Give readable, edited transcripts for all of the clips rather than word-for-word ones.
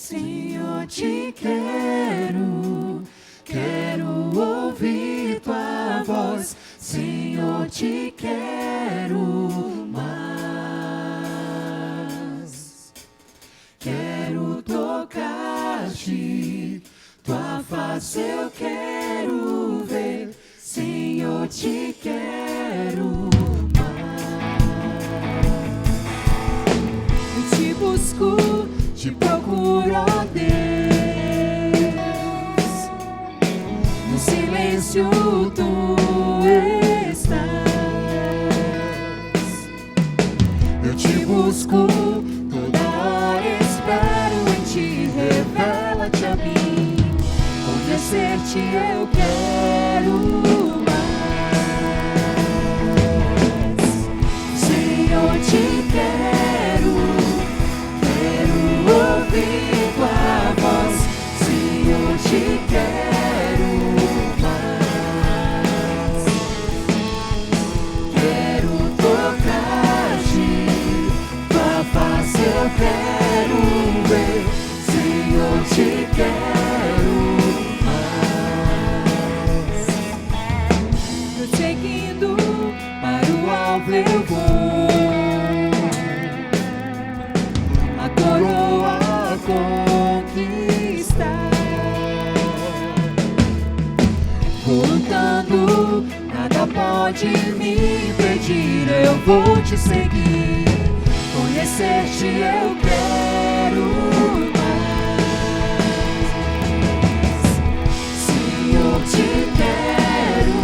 Senhor, te quero, quero ouvir tua voz. Senhor, te quero mais. Quero tocar-te, tua face eu quero ver. Senhor, te quero mais. Eu te busco, te procuro, ó Deus. No silêncio tu estás. Eu te busco, toda hora espero em ti. Revela-te a mim, conhecer-te eu quero mais. Senhor, te quero, quero ouvir tua voz. Senhor, te quero mais. Quero tocar-te, tua face eu quero ver. Senhor, te quero mais. Prosseguindo para o alvo eu vou, a coroa conquistar. Vou lutando, nada pode me impedir. Eu vou te seguir, conhecer-te eu quero mais. Senhor, te quero,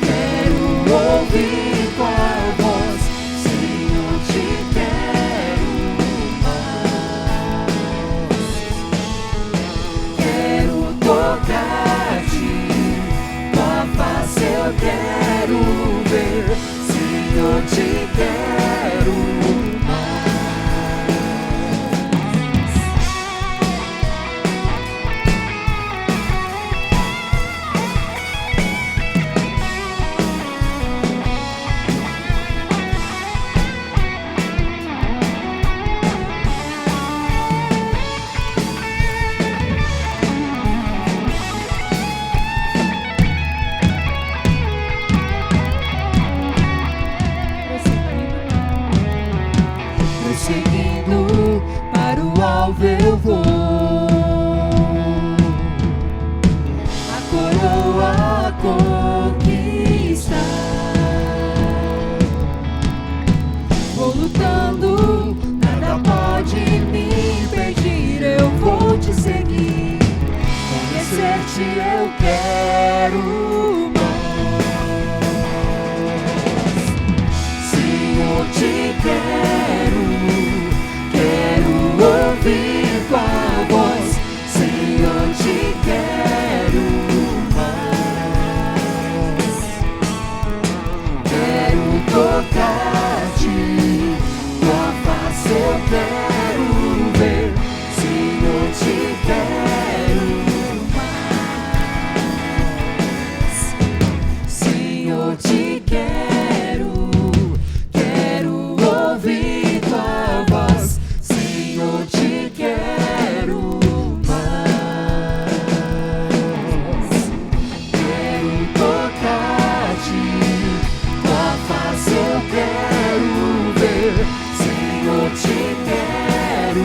quero ouvir tua voz. Senhor, te quero mais. Quero tocar-te, tua face eu quero ver. Senhor, te quero prosseguindo para o alvo eu vou, a coroa conquistar. Vou lutando, nada pode me impedir. Eu vou te seguir, conhecer-te eu quero mais. Senhor, te quero, quero ouvir tua voz. Senhor, te quero mais. Quero tocar-te, tua face eu quero ver. Senhor, te quero mais. Senhor, te quero, quero ouvir tua voz. Senhor, te quero mais. Quero tocar-te, tua face eu quero ver. Senhor, te quero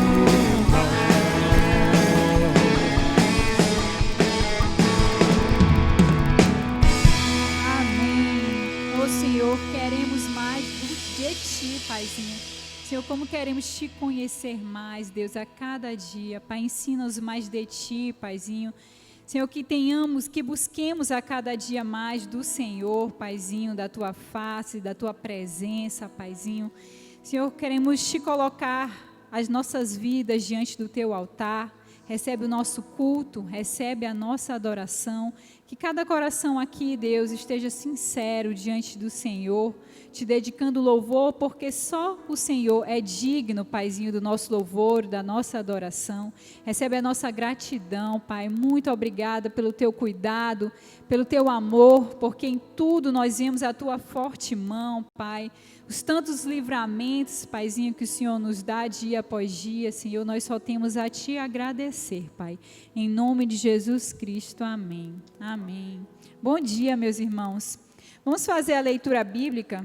Amém. Ô Senhor, queremos mais de Ti, Paizinho. Senhor, como queremos Te conhecer mais, Deus, a cada dia. Pai, ensina-nos mais de Ti, Paizinho. Senhor, que tenhamos, que busquemos a cada dia mais do Senhor, Paizinho, da Tua face, da Tua presença, Paizinho. Senhor, queremos Te colocar as nossas vidas diante do Teu altar. Recebe o nosso culto, recebe a nossa adoração. Que cada coração aqui, Deus, esteja sincero diante do Senhor, te dedicando louvor, porque só o Senhor é digno, Paizinho, do nosso louvor, da nossa adoração. Recebe a nossa gratidão, Pai. Muito obrigada pelo teu cuidado, pelo teu amor, porque em tudo nós vemos a tua forte mão, Pai. Os tantos livramentos, Paizinho, que o Senhor nos dá dia após dia, Senhor, nós só temos a te agradecer, Pai. Em nome de Jesus Cristo, amém. Amém. Bom dia, meus irmãos. Vamos fazer a leitura bíblica.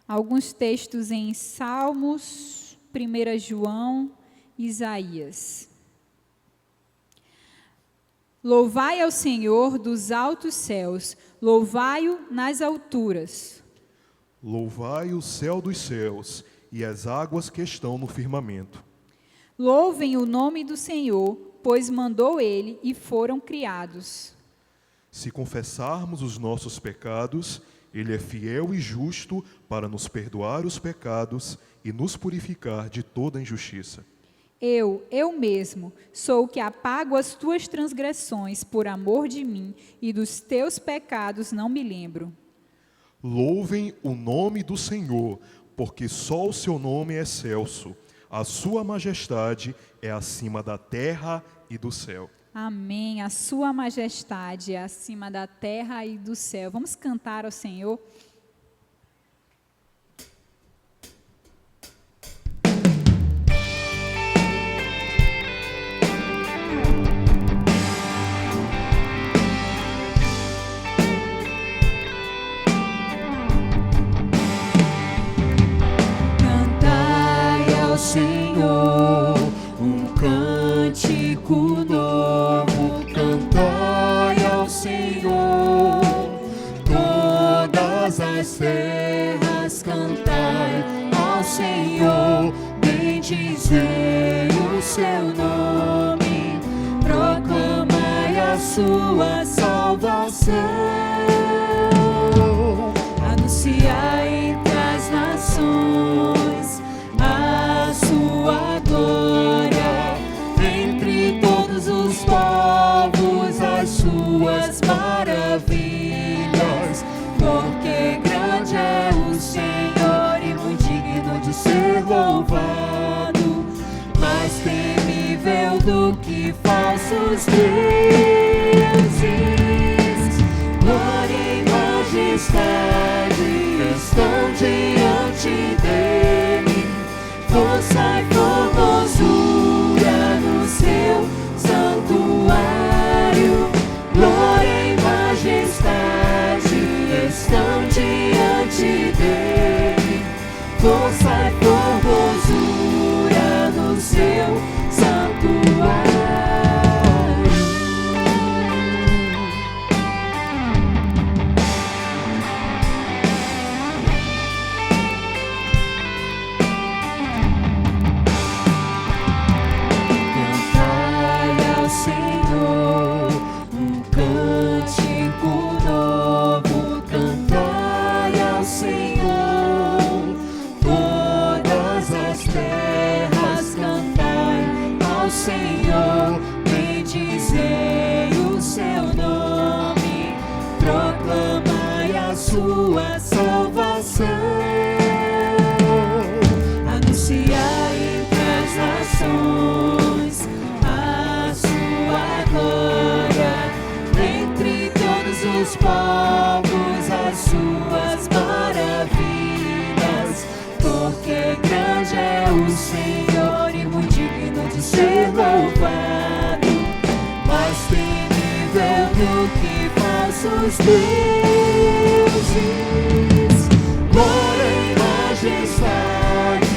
Alguns textos em Salmos, 1 João, Isaías. Louvai ao Senhor dos altos céus, louvai-o nas alturas. Louvai o céu dos céus e as águas que estão no firmamento. Louvem o nome do Senhor, pois mandou ele e foram criados. Se confessarmos os nossos pecados, Ele é fiel e justo para nos perdoar os pecados e nos purificar de toda injustiça. Eu mesmo, sou o que apago as tuas transgressões por amor de mim, e dos teus pecados não me lembro. Louvem o nome do Senhor, porque só o seu nome é excelso. A sua majestade é acima da terra e do céu. Amém. A sua majestade é acima da terra e do céu. Vamos cantar ao Senhor. Cantai ao Senhor um cântico novo, cantai ao Senhor, todas as terras cantai ao Senhor, bendizei o seu nome, proclamai a sua salvação, anunciai entre as nações a sua glória, entre todos os povos as suas maravilhas, porque grande é o Senhor e muito digno de ser louvado, mais temível do que falsos deuses. Glória e majestade estão diante dele, força e formosura no seu santuário. Glória e majestade estão diante dele, força e formosura no seu santuário. Cantai ao Senhor um cântico novo, cantai ao Senhor, todas as terras cantai ao Senhor, bendizei o seu nome, proclamai a sua salvação, anunciai entre as nações a sua glória, entre todos os povos as suas maravilhas, porque grande é o Senhor e muito digno de ser louvado, mais temível do que falsos deuses. Glória e majestade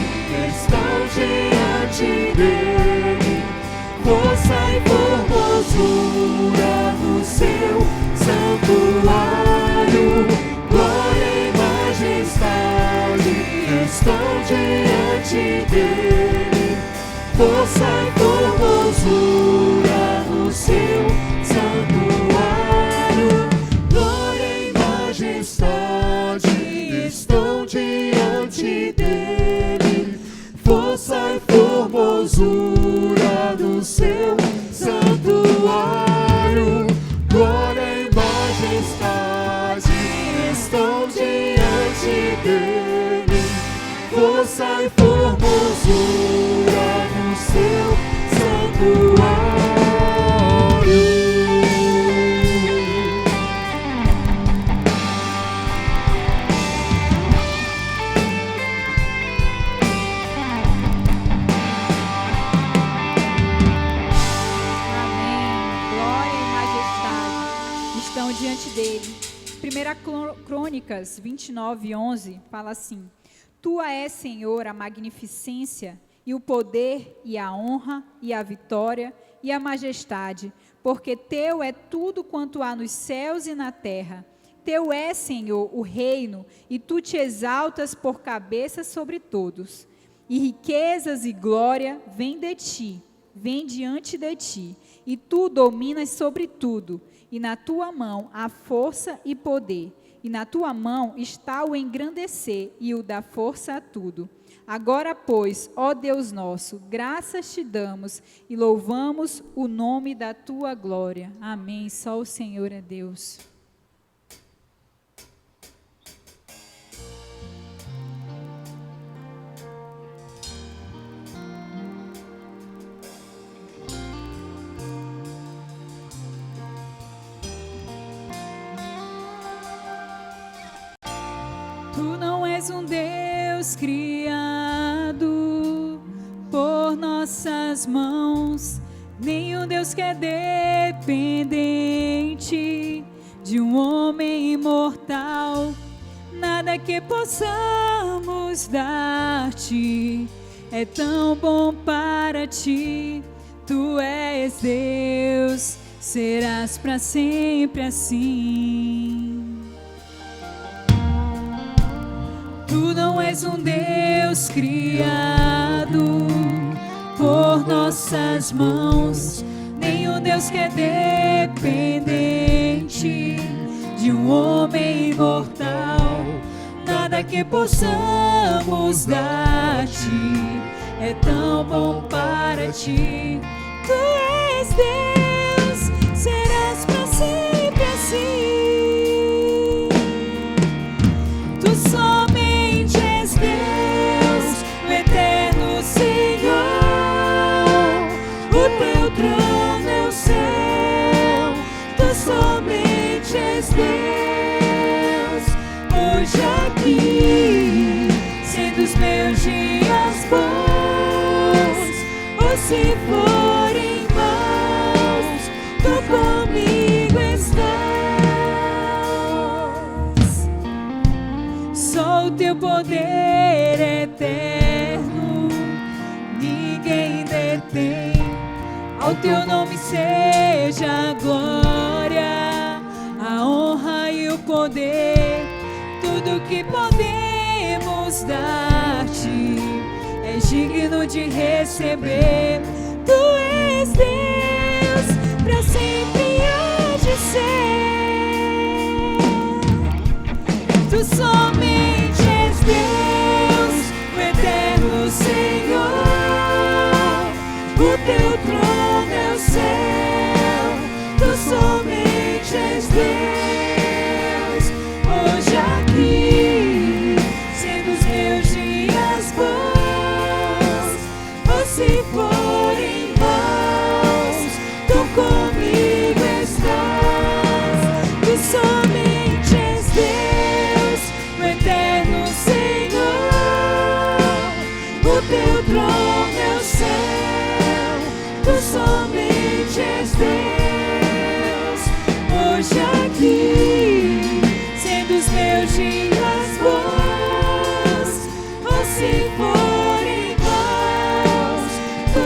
estão diante dele, força e formosura no seu santuário. Glória e majestade estão diante dele, força e formosura no seu santuário. Glória e majestade estão diante dele, força e formosura do seu santuário. Crônicas 29:11 fala assim: Tua é, Senhor, a magnificência, e o poder, e a honra, e a vitória, e a majestade, porque Teu é tudo quanto há nos céus e na terra. Teu é, Senhor, o reino, e Tu te exaltas por cabeça sobre todos. E riquezas e glória vêm de Ti, vêm diante de Ti, e Tu dominas sobre tudo, e na Tua mão há força e poder, e na Tua mão está o engrandecer e o dar força a tudo. Agora, pois, ó Deus nosso, graças Te damos e louvamos o nome da Tua glória. Amém. Só o Senhor é Deus. Tu não és um Deus criado por nossas mãos, nem um Deus que é dependente de um homem imortal. Nada que possamos dar-te é tão bom para ti. Tu és Deus, serás para sempre assim. Tu não és um Deus criado por nossas mãos, nem um Deus que é dependente de um homem imortal. Nada que possamos dar-te é tão bom para ti. Tu és Deus, serás para sempre assim. Tu somente és Deus, o eterno Senhor. O teu trono é o céu. Tu somente és Deus. Hoje aqui, sendo os meus dias bons, ou se forem maus, tu comigo estás. Só o teu poder eterno ninguém detém. Ao teu nome seja a glória, a honra e o poder. Tudo que podemos dar-te é digno de receber. Tu és Deus, para sempre há de ser. Tu somente és Deus, o eterno Senhor. O teu trono é o céu. Tu somente és Deus. Hoje aqui, sendo os meus dias bons, ou se forem maus, tu comigo estás. Tu somente és Deus, o eterno Senhor. O teu trono é o céu. Tu somente és Deus. Hoje aqui, sendo os meus dias bons, ou se forem maus, tu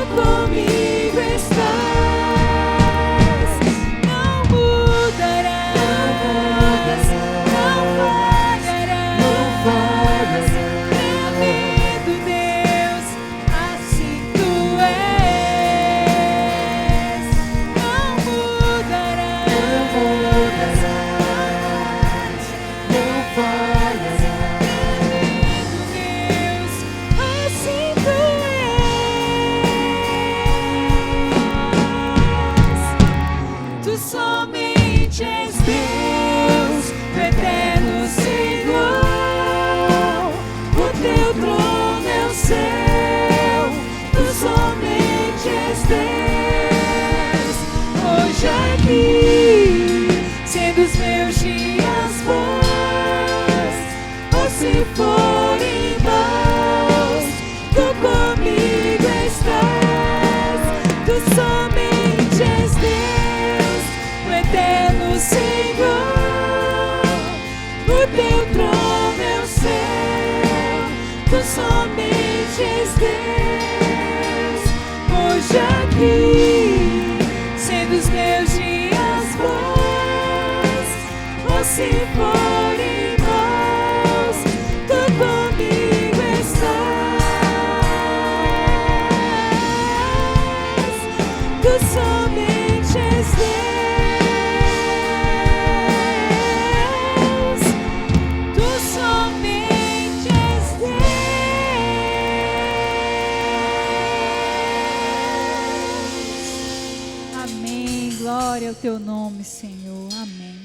somente és Deus, hoje aqui, sendo os meus dias bons, ou se forem maus, tu comigo estás, tu somente és Deus, tu somente és Deus. Amém. Glória ao teu nome, Senhor. Amém.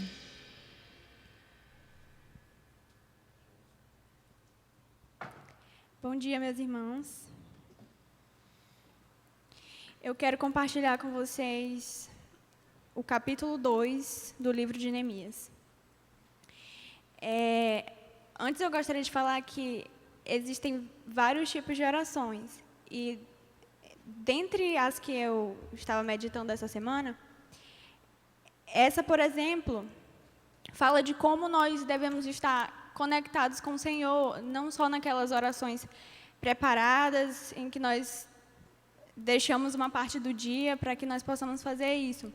Bom dia, meus irmãos. Eu quero compartilhar com vocês o capítulo 2 do livro de Neemias. Antes eu gostaria de falar que existem vários tipos de orações. E dentre as que eu estava meditando essa semana, essa, por exemplo, fala de como nós devemos estar conectados com o Senhor, não só naquelas orações preparadas, em que nós deixamos uma parte do dia para que nós possamos fazer isso.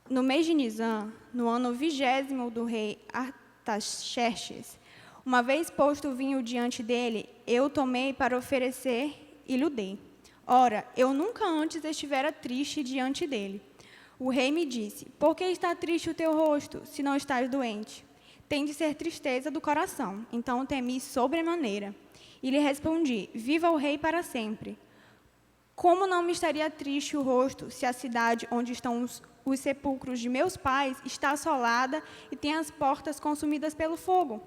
No mês de Nisan, no ano 20º do rei Artaxerxes, uma vez posto o vinho diante dele, eu tomei para oferecer e lhe dei. Ora, eu nunca antes estivera triste diante dele. O rei me disse: por que está triste o teu rosto, se não estás doente? Tem de ser tristeza do coração. Então temi sobremaneira. E lhe respondi: viva o rei para sempre. Como não me estaria triste o rosto, se a cidade onde estão os sepulcros de meus pais está assolada e tem as portas consumidas pelo fogo?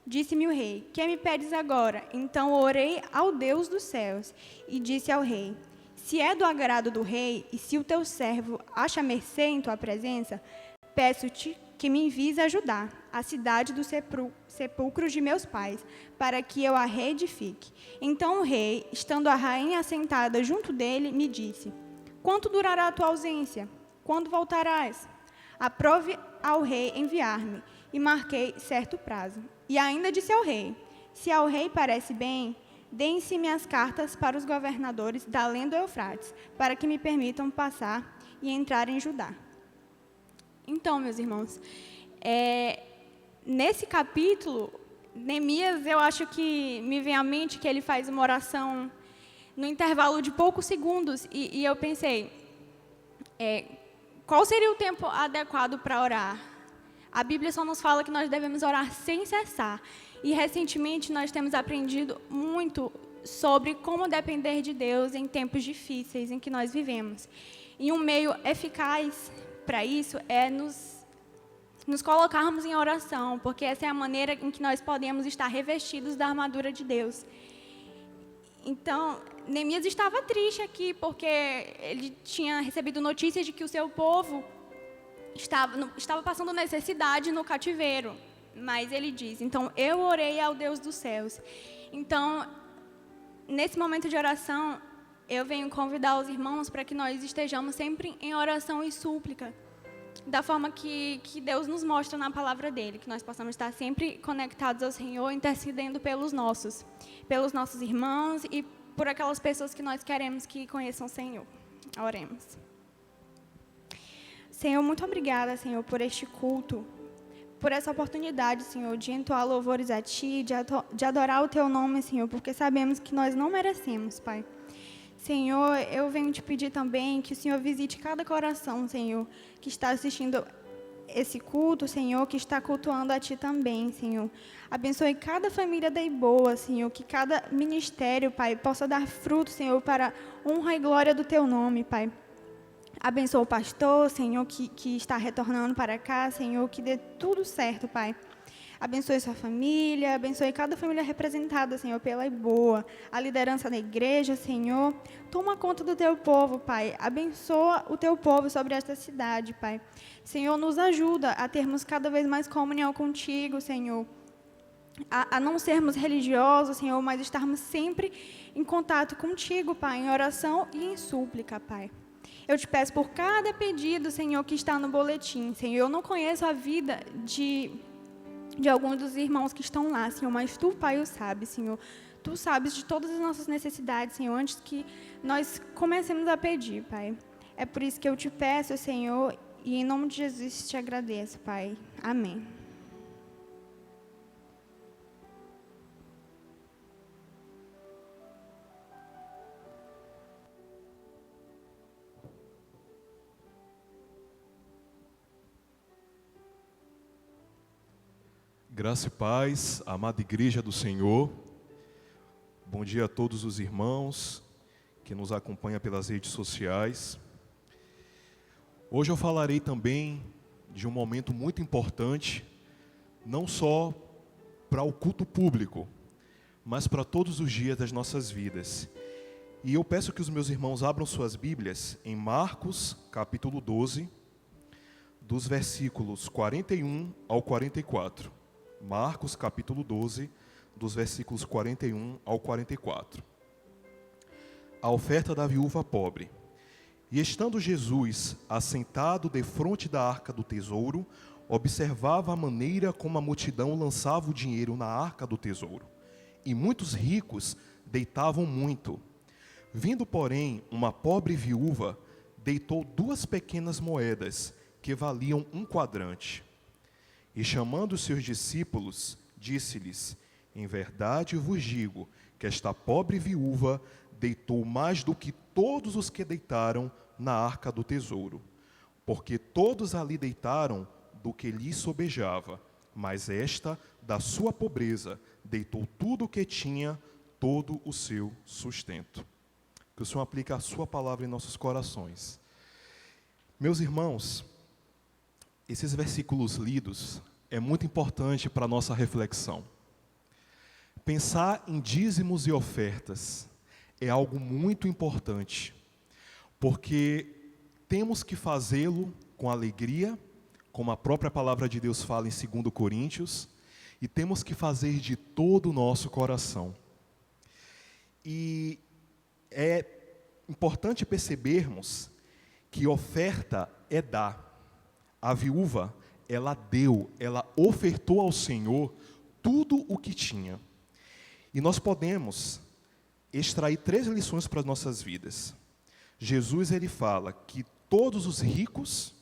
Disse-me o rei: que me pedes agora? Então orei ao Deus dos céus e disse ao rei: se é do agrado do rei e se o teu servo acha mercê em tua presença, peço-te que me envies ajudar a cidade dos sepulcros de meus pais, para que eu a reedifique. Então o rei, estando a rainha assentada junto dele, me disse: quanto durará a tua ausência? Quando voltarás? Aprove ao rei enviar-me, e marquei certo prazo. E ainda disse ao rei: se ao rei parece bem, deem-se-me as cartas para os governadores da além do Eufrates, para que me permitam passar e entrar em Judá. Então, meus irmãos, nesse capítulo, Neemias, eu acho que me vem à mente que ele faz uma oração no intervalo de poucos segundos, e eu pensei, qual seria o tempo adequado para orar? A Bíblia só nos fala que nós devemos orar sem cessar. E, recentemente, nós temos aprendido muito sobre como depender de Deus em tempos difíceis em que nós vivemos. E um meio eficaz para isso é nos colocarmos em oração, porque essa é a maneira em que nós podemos estar revestidos da armadura de Deus. Então, Neemias estava triste aqui, porque ele tinha recebido notícias de que o seu povo estava passando necessidade no cativeiro. Mas ele diz: então, eu orei ao Deus dos céus. Então, nesse momento de oração, eu venho convidar os irmãos para que nós estejamos sempre em oração e súplica, da forma que Deus nos mostra na palavra dele, que nós possamos estar sempre conectados ao Senhor, intercedendo pelos nossos irmãos e por aquelas pessoas que nós queremos que conheçam o Senhor. Oremos. Senhor, muito obrigada, Senhor, por este culto, por essa oportunidade, Senhor, de entoar louvores a Ti, de adorar o Teu nome, Senhor, porque sabemos que nós não merecemos, Pai. Senhor, eu venho te pedir também que o Senhor visite cada coração, Senhor, que está assistindo esse culto, Senhor, que está cultuando a Ti também, Senhor. Abençoe cada família da Iboa, Senhor, que cada ministério, Pai, possa dar fruto, Senhor, para honra e glória do Teu nome, Pai. Abençoa o pastor, Senhor, que está retornando para cá, Senhor, que dê tudo certo, Pai. Abençoe sua família, abençoe cada família representada, Senhor, pela Iboa, a liderança da igreja, Senhor. Toma conta do Teu povo, Pai. Abençoa o Teu povo sobre esta cidade, Pai. Senhor, nos ajuda a termos cada vez mais comunhão contigo, Senhor. A não sermos religiosos, Senhor, mas estarmos sempre em contato contigo, Pai, em oração e em súplica, Pai. Eu te peço por cada pedido, Senhor, que está no boletim. Senhor, eu não conheço a vida de de alguns dos irmãos que estão lá, Senhor, mas Tu, Pai, o sabes, Senhor. Tu sabes de todas as nossas necessidades, Senhor, antes que nós comecemos a pedir, Pai. É por isso que eu te peço, Senhor, e em nome de Jesus te agradeço, Pai. Amém. Graça e paz, amada igreja do Senhor. Bom dia a todos os irmãos que nos acompanham pelas redes sociais. Hoje eu falarei também de um momento muito importante, não só para o culto público, mas para todos os dias das nossas vidas. E eu peço que os meus irmãos abram suas Bíblias em Marcos, capítulo 12, dos versículos 41 ao 44. Marcos, capítulo 12, dos versículos 41 ao 44. A oferta da viúva pobre. E estando Jesus assentado defronte da arca do tesouro, observava a maneira como a multidão lançava o dinheiro na arca do tesouro. E muitos ricos deitavam muito. Vindo, porém, uma pobre viúva, deitou 2 pequenas moedas, que valiam 1 quadrante. E chamando os seus discípulos, disse-lhes: em verdade vos digo que esta pobre viúva deitou mais do que todos os que deitaram na arca do tesouro. Porque todos ali deitaram do que lhe sobejava, mas esta, da sua pobreza, deitou tudo o que tinha, todo o seu sustento. Que o Senhor aplique a sua palavra em nossos corações. Meus irmãos, esses versículos lidos é muito importante para a nossa reflexão. Pensar em dízimos e ofertas é algo muito importante, porque temos que fazê-lo com alegria, como a própria palavra de Deus fala em 2 Coríntios, e temos que fazer de todo o nosso coração. E é importante percebermos que oferta é dar. A viúva, ela deu, ela ofertou ao Senhor tudo o que tinha. E nós podemos extrair 3 lições para as nossas vidas. Jesus, ele fala que todos os ricos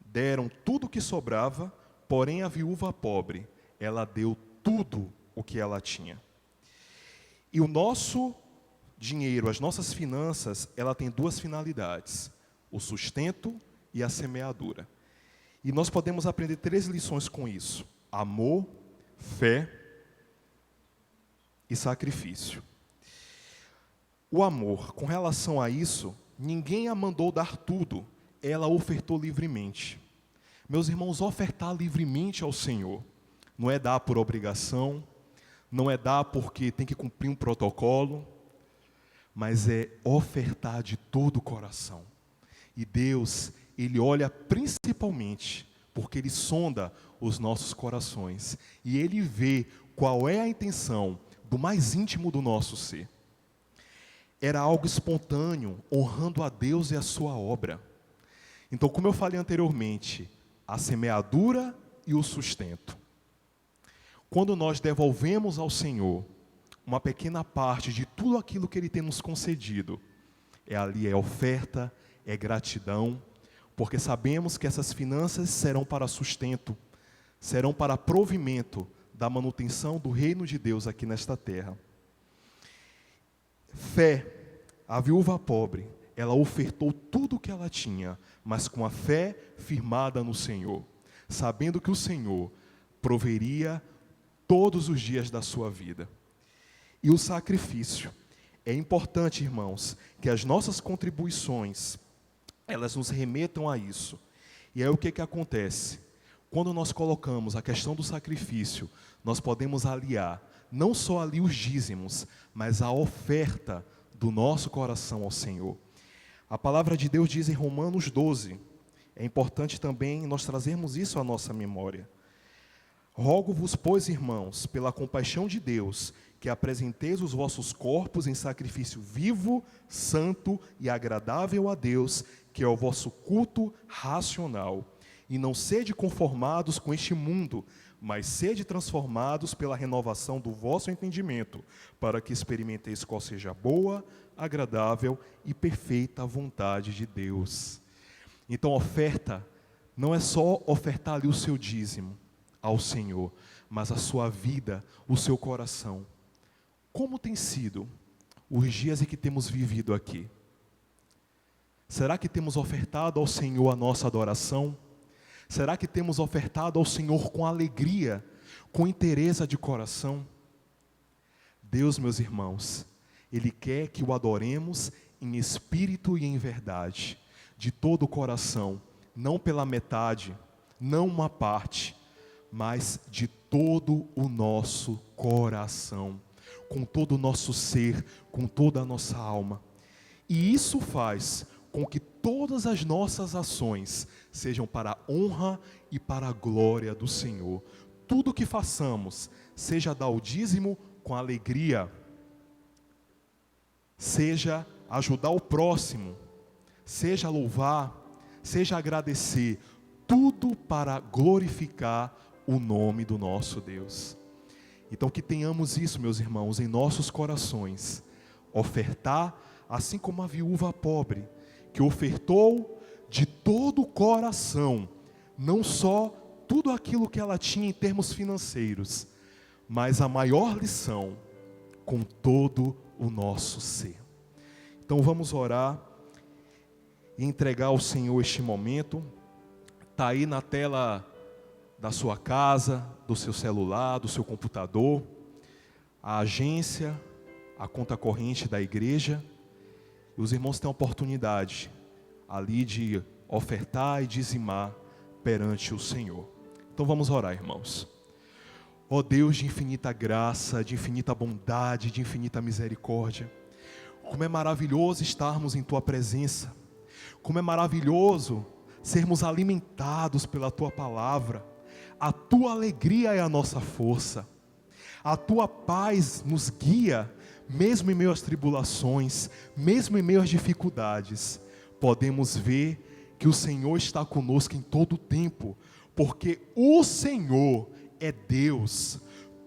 deram tudo o que sobrava, porém a viúva pobre, ela deu tudo o que ela tinha. E o nosso dinheiro, as nossas finanças, ela tem 2 finalidades: o sustento e a semeadura. E nós podemos aprender 3 lições com isso: amor, fé e sacrifício. O amor, com relação a isso, ninguém a mandou dar tudo, ela ofertou livremente. Meus irmãos, ofertar livremente ao Senhor não é dar por obrigação, não é dar porque tem que cumprir um protocolo, mas é ofertar de todo o coração. E Deus, Ele olha principalmente porque Ele sonda os nossos corações e Ele vê qual é a intenção do mais íntimo do nosso ser. Era algo espontâneo, honrando a Deus e a sua obra. Então, como eu falei anteriormente, a semeadura e o sustento. Quando nós devolvemos ao Senhor uma pequena parte de tudo aquilo que Ele tem nos concedido, ali é oferta, é gratidão, porque sabemos que essas finanças serão para sustento, serão para provimento da manutenção do reino de Deus aqui nesta terra. Fé, a viúva pobre, ela ofertou tudo o que ela tinha, mas com a fé firmada no Senhor, sabendo que o Senhor proveria todos os dias da sua vida. E o sacrifício. É importante, irmãos, que as nossas contribuições, elas nos remetam a isso. E aí o que acontece? Quando nós colocamos a questão do sacrifício, nós podemos aliar, não só ali os dízimos, mas a oferta do nosso coração ao Senhor. A palavra de Deus diz em Romanos 12, é importante também nós trazermos isso à nossa memória. Rogo-vos, pois, irmãos, pela compaixão de Deus, que apresenteis os vossos corpos em sacrifício vivo, santo e agradável a Deus, que é o vosso culto racional. E não sede conformados com este mundo, mas sede transformados pela renovação do vosso entendimento, para que experimenteis qual seja a boa, agradável e perfeita vontade de Deus. Então, oferta não é só ofertar ali o seu dízimo ao Senhor, mas a sua vida, o seu coração. Como tem sido os dias em que temos vivido aqui? Será que temos ofertado ao Senhor a nossa adoração? Será que temos ofertado ao Senhor com alegria, com inteireza de coração? Deus, meus irmãos, Ele quer que o adoremos em espírito e em verdade, de todo o coração, não pela metade, não uma parte, mas de todo o nosso coração, com todo o nosso ser, com toda a nossa alma. E isso faz com que todas as nossas ações sejam para a honra e para a glória do Senhor. Tudo que façamos, seja dar o dízimo com alegria, seja ajudar o próximo, seja louvar, seja agradecer, tudo para glorificar o nome do nosso Deus. Então que tenhamos isso, meus irmãos, em nossos corações, ofertar, assim como a viúva pobre, que ofertou de todo o coração, não só tudo aquilo que ela tinha em termos financeiros, mas a maior lição, com todo o nosso ser. Então vamos orar e entregar ao Senhor este momento. Está aí na tela da sua casa, do seu celular, do seu computador, a agência, a conta corrente da igreja. E os irmãos têm a oportunidade ali de ofertar e dizimar perante o Senhor. Então vamos orar, irmãos. Ó Deus de infinita graça, de infinita bondade, de infinita misericórdia, como é maravilhoso estarmos em Tua presença, como é maravilhoso sermos alimentados pela Tua palavra. A Tua alegria é a nossa força, a Tua paz nos guia, mesmo em meio às tribulações, mesmo em meio às dificuldades. Podemos ver que o Senhor está conosco em todo o tempo, porque o Senhor é Deus.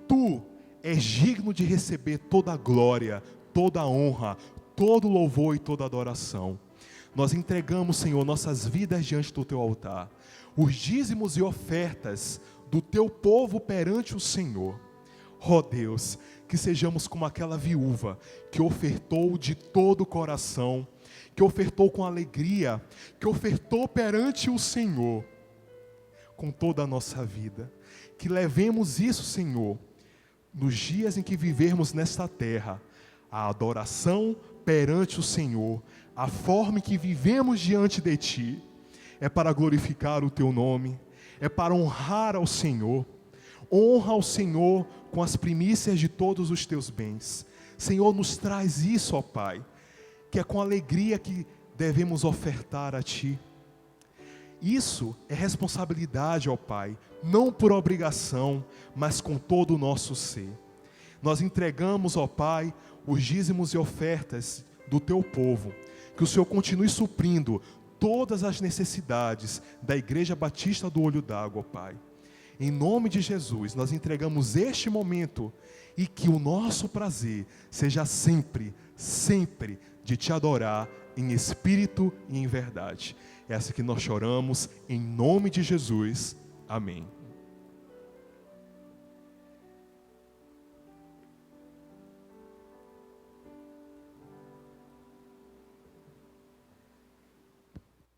Tu és digno de receber toda a glória, toda a honra, todo o louvor e toda a adoração. Nós entregamos, Senhor, nossas vidas diante do Teu altar, os dízimos e ofertas do Teu povo perante o Senhor. Ó Deus, que sejamos como aquela viúva que ofertou de todo o coração, que ofertou com alegria, que ofertou perante o Senhor, com toda a nossa vida. Que levemos isso, Senhor, nos dias em que vivermos nesta terra, a adoração perante o Senhor, a forma em que vivemos diante de Ti, é para glorificar o Teu nome, é para honrar ao Senhor. Honra ao Senhor com as primícias de todos os Teus bens. Senhor, nos traz isso, ó Pai, que é com alegria que devemos ofertar a Ti. Isso é responsabilidade, ó Pai, não por obrigação, mas com todo o nosso ser. Nós entregamos, ó Pai, os dízimos e ofertas do Teu povo, que o Senhor continue suprindo todas as necessidades da Igreja Batista do Olho d'Água, ó Pai. Em nome de Jesus, nós entregamos este momento e que o nosso prazer seja sempre, sempre de Te adorar em espírito e em verdade. Essa que nós choramos em nome de Jesus. Amém.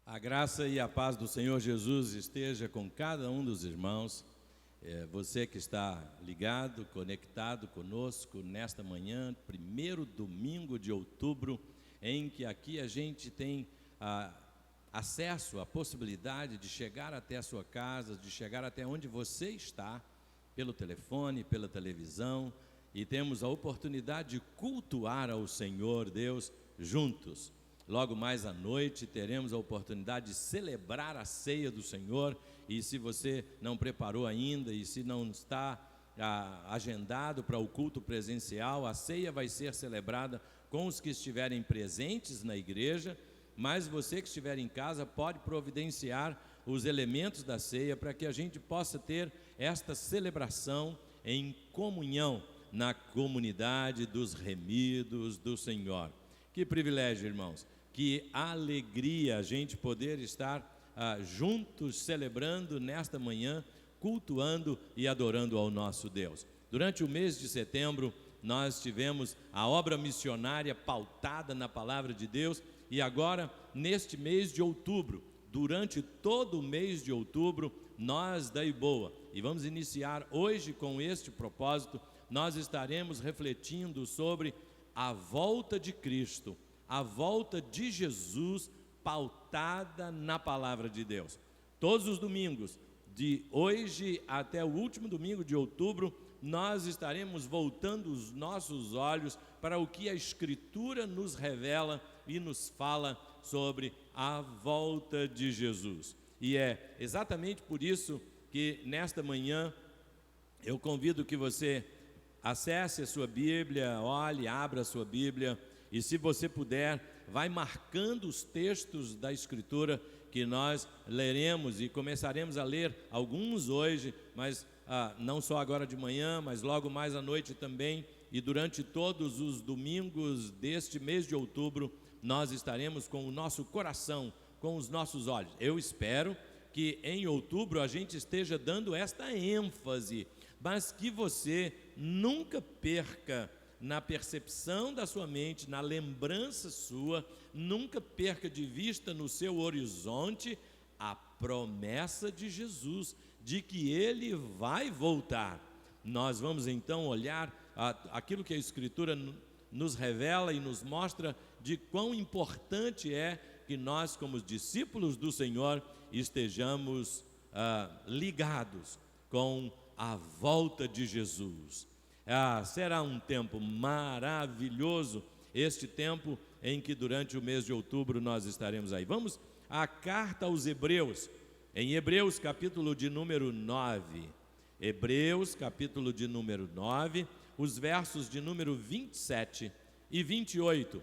A graça e a paz do Senhor Jesus esteja com cada um dos irmãos. Você que está ligado, conectado conosco nesta manhã, primeiro domingo de outubro, em que aqui a gente tem acesso à possibilidade de chegar até a sua casa, de chegar até onde você está, pelo telefone, pela televisão, e temos a oportunidade de cultuar ao Senhor Deus juntos. Logo mais à noite teremos a oportunidade de celebrar a ceia do Senhor, e se você não preparou ainda, e se não está agendado para o culto presencial, a ceia vai ser celebrada com os que estiverem presentes na igreja, mas você que estiver em casa pode providenciar os elementos da ceia para que a gente possa ter esta celebração em comunhão na comunidade dos remidos do Senhor. Que privilégio, irmãos, que alegria a gente poder estar juntos celebrando nesta manhã, cultuando e adorando ao nosso Deus. Durante o mês de setembro, nós tivemos a obra missionária pautada na palavra de Deus, e agora, neste mês de outubro, durante todo o mês de outubro, nós da IBOA, e vamos iniciar hoje com este propósito, nós estaremos refletindo sobre a volta de Cristo, a volta de Jesus pautada na palavra de Deus. Todos os domingos, de hoje até o último domingo de outubro, nós estaremos voltando os nossos olhos para o que a Escritura nos revela e nos fala sobre a volta de Jesus. E é exatamente por isso que nesta manhã eu convido que você acesse a sua Bíblia, olhe, abra a sua Bíblia, e se você puder, vai marcando os textos da Escritura que nós leremos, e começaremos a ler alguns hoje, mas não só agora de manhã, mas logo mais à noite também, e durante todos os domingos deste mês de outubro, nós estaremos com o nosso coração, com os nossos olhos. Eu espero que em outubro a gente esteja dando esta ênfase, mas que você nunca perca na percepção da sua mente, na lembrança sua, nunca perca de vista no seu horizonte a promessa de Jesus, de que Ele vai voltar. Nós vamos então olhar aquilo que a Escritura nos revela e nos mostra de quão importante é que nós, como discípulos do Senhor, estejamos ligados com a volta de Jesus. Será um tempo maravilhoso, este tempo em que durante o mês de outubro nós estaremos aí. Vamos à carta aos Hebreus, em Hebreus capítulo de número 9, Hebreus capítulo de número 9, os versos de número 27 e 28.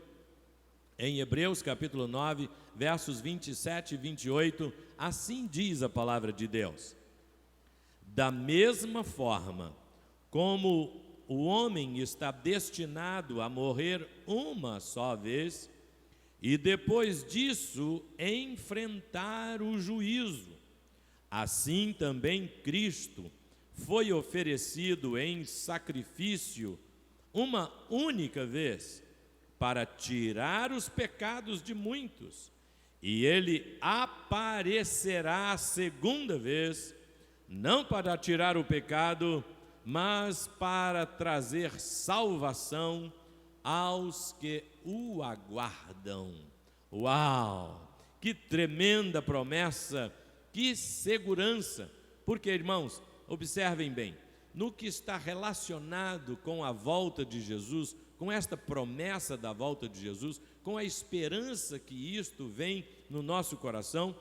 Em Hebreus capítulo 9, versos 27 e 28, assim diz a palavra de Deus: da mesma forma como o homem está destinado a morrer uma só vez, e depois disso enfrentar o juízo, assim também Cristo foi oferecido em sacrifício uma única vez, para tirar os pecados de muitos, e ele aparecerá a segunda vez, não para tirar o pecado, mas para trazer salvação aos que o aguardam. Uau! Que tremenda promessa, que segurança! Porque, irmãos, observem bem, no que está relacionado com a volta de Jesus, com esta promessa da volta de Jesus, com a esperança que isto vem no nosso coração,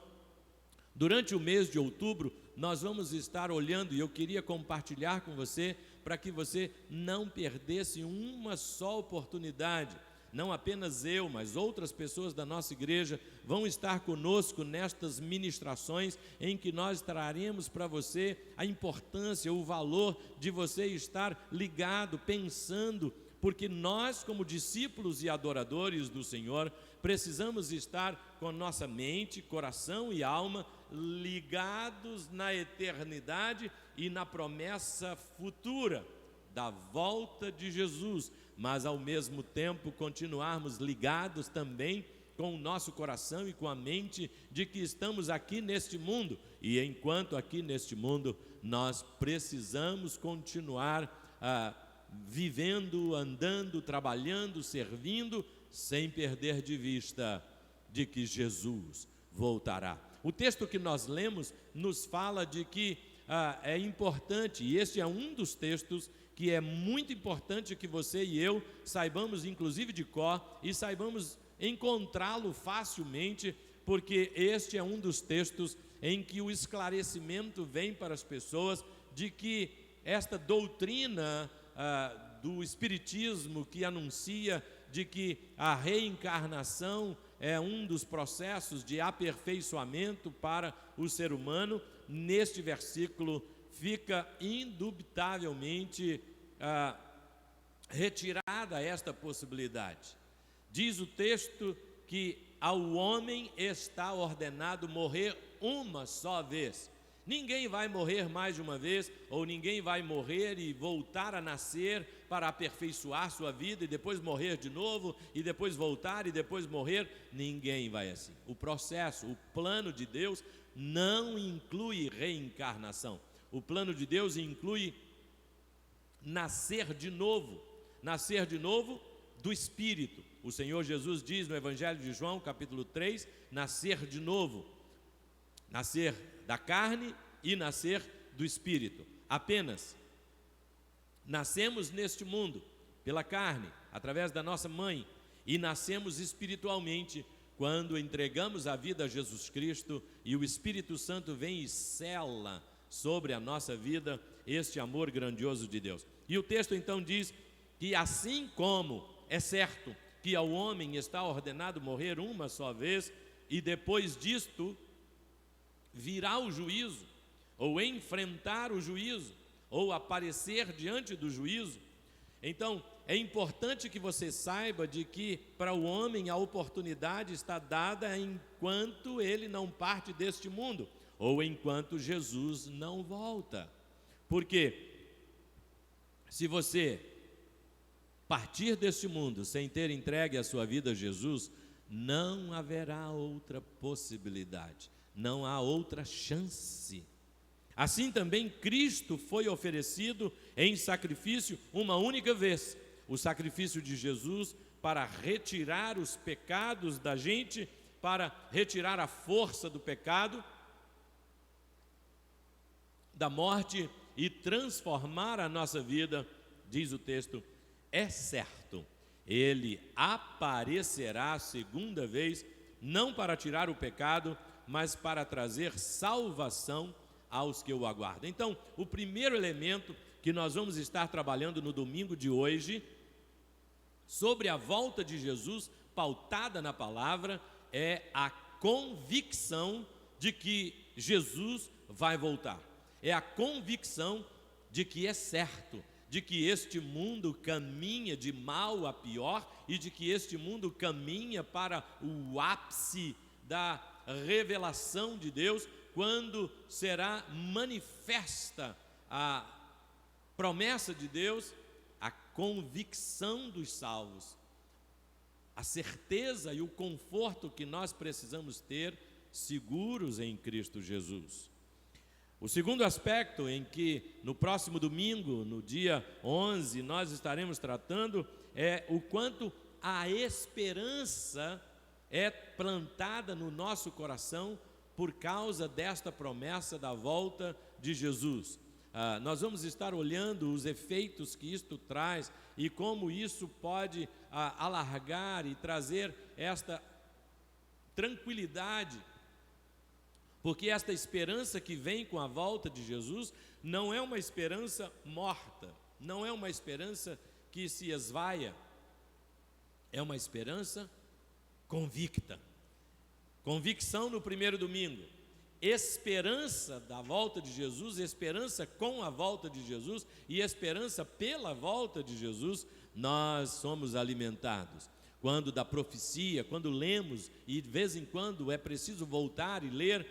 durante o mês de outubro, nós vamos estar olhando, e eu queria compartilhar com você, para que você não perdesse uma só oportunidade. Não apenas eu, mas outras pessoas da nossa igreja vão estar conosco nestas ministrações, em que nós traremos para você a importância, o valor de você estar ligado, pensando, porque nós, como discípulos e adoradores do Senhor, precisamos estar com nossa mente, coração e alma ligados na eternidade e na promessa futura da volta de Jesus, mas ao mesmo tempo continuarmos ligados também com o nosso coração e com a mente de que estamos aqui neste mundo, e enquanto aqui neste mundo nós precisamos continuar vivendo, andando, trabalhando, servindo, sem perder de vista de que Jesus voltará. O texto que nós lemos nos fala de que é importante, e este é um dos textos que é muito importante que você e eu saibamos, inclusive de cor, e saibamos encontrá-lo facilmente, porque este é um dos textos em que o esclarecimento vem para as pessoas de que esta doutrina do Espiritismo, que anuncia de que a reencarnação é um dos processos de aperfeiçoamento para o ser humano, neste versículo fica indubitavelmente retirada esta possibilidade. Diz o texto que ao homem está ordenado morrer uma só vez. Ninguém vai morrer mais de uma vez, ou ninguém vai morrer e voltar a nascer para aperfeiçoar sua vida e depois morrer de novo, e depois voltar e depois morrer. Ninguém vai assim. O processo, o plano de Deus não inclui reencarnação. O plano de Deus inclui nascer de novo do Espírito. O Senhor Jesus diz no Evangelho de João, capítulo 3, nascer de novo, nascer da carne e nascer do Espírito. Apenas nascemos neste mundo pela carne, através da nossa mãe, e nascemos espiritualmente quando entregamos a vida a Jesus Cristo e o Espírito Santo vem e sela sobre a nossa vida este amor grandioso de Deus. E o texto então diz que assim como é certo que ao homem está ordenado morrer uma só vez, e depois disto virá o juízo, ou enfrentar o juízo, ou aparecer diante do juízo. Então, é importante que você saiba de que para o homem a oportunidade está dada enquanto ele não parte deste mundo, ou enquanto Jesus não volta. Porque se você partir deste mundo sem ter entregue a sua vida a Jesus, não haverá outra possibilidade, não há outra chance. Assim também Cristo foi oferecido em sacrifício uma única vez, o sacrifício de Jesus para retirar os pecados da gente, para retirar a força do pecado, da morte e transformar a nossa vida. Diz o texto, é certo, ele aparecerá a segunda vez, não para tirar o pecado, mas para trazer salvação aos que o aguardam. Então, o primeiro elemento que nós vamos estar trabalhando no domingo de hoje, sobre a volta de Jesus, pautada na palavra, é a convicção de que Jesus vai voltar. É a convicção de que é certo, de que este mundo caminha de mal a pior e de que este mundo caminha para o ápice da revelação de Deus, quando será manifesta a promessa de Deus, a convicção dos salvos, a certeza e o conforto que nós precisamos ter seguros em Cristo Jesus. O segundo aspecto em que no próximo domingo, no dia 11, nós estaremos tratando é o quanto a esperança é plantada no nosso coração por causa desta promessa da volta de Jesus. Nós vamos estar olhando os efeitos que isto traz e como isso pode alargar e trazer esta tranquilidade, porque esta esperança que vem com a volta de Jesus não é uma esperança morta, não é uma esperança que se esvaia, é uma esperança convicta. Convicção no primeiro domingo, esperança da volta de Jesus, esperança com a volta de Jesus e esperança pela volta de Jesus. Nós somos alimentados quando da profecia, quando lemos, e de vez em quando é preciso voltar e ler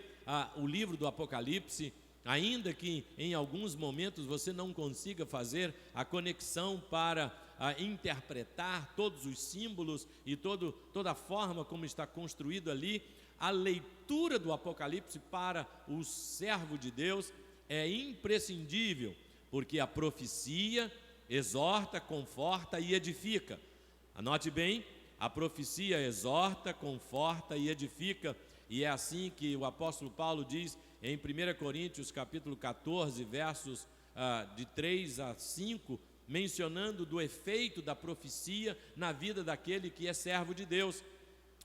o livro do Apocalipse, ainda que em alguns momentos você não consiga fazer a conexão para interpretar todos os símbolos e toda a forma como está construído ali. A leitura do Apocalipse para o servo de Deus é imprescindível, porque a profecia exorta, conforta e edifica. Anote bem, a profecia exorta, conforta e edifica, e é assim que o apóstolo Paulo diz em 1 Coríntios capítulo 14, versos de 3 a 5, mencionando do efeito da profecia na vida daquele que é servo de Deus.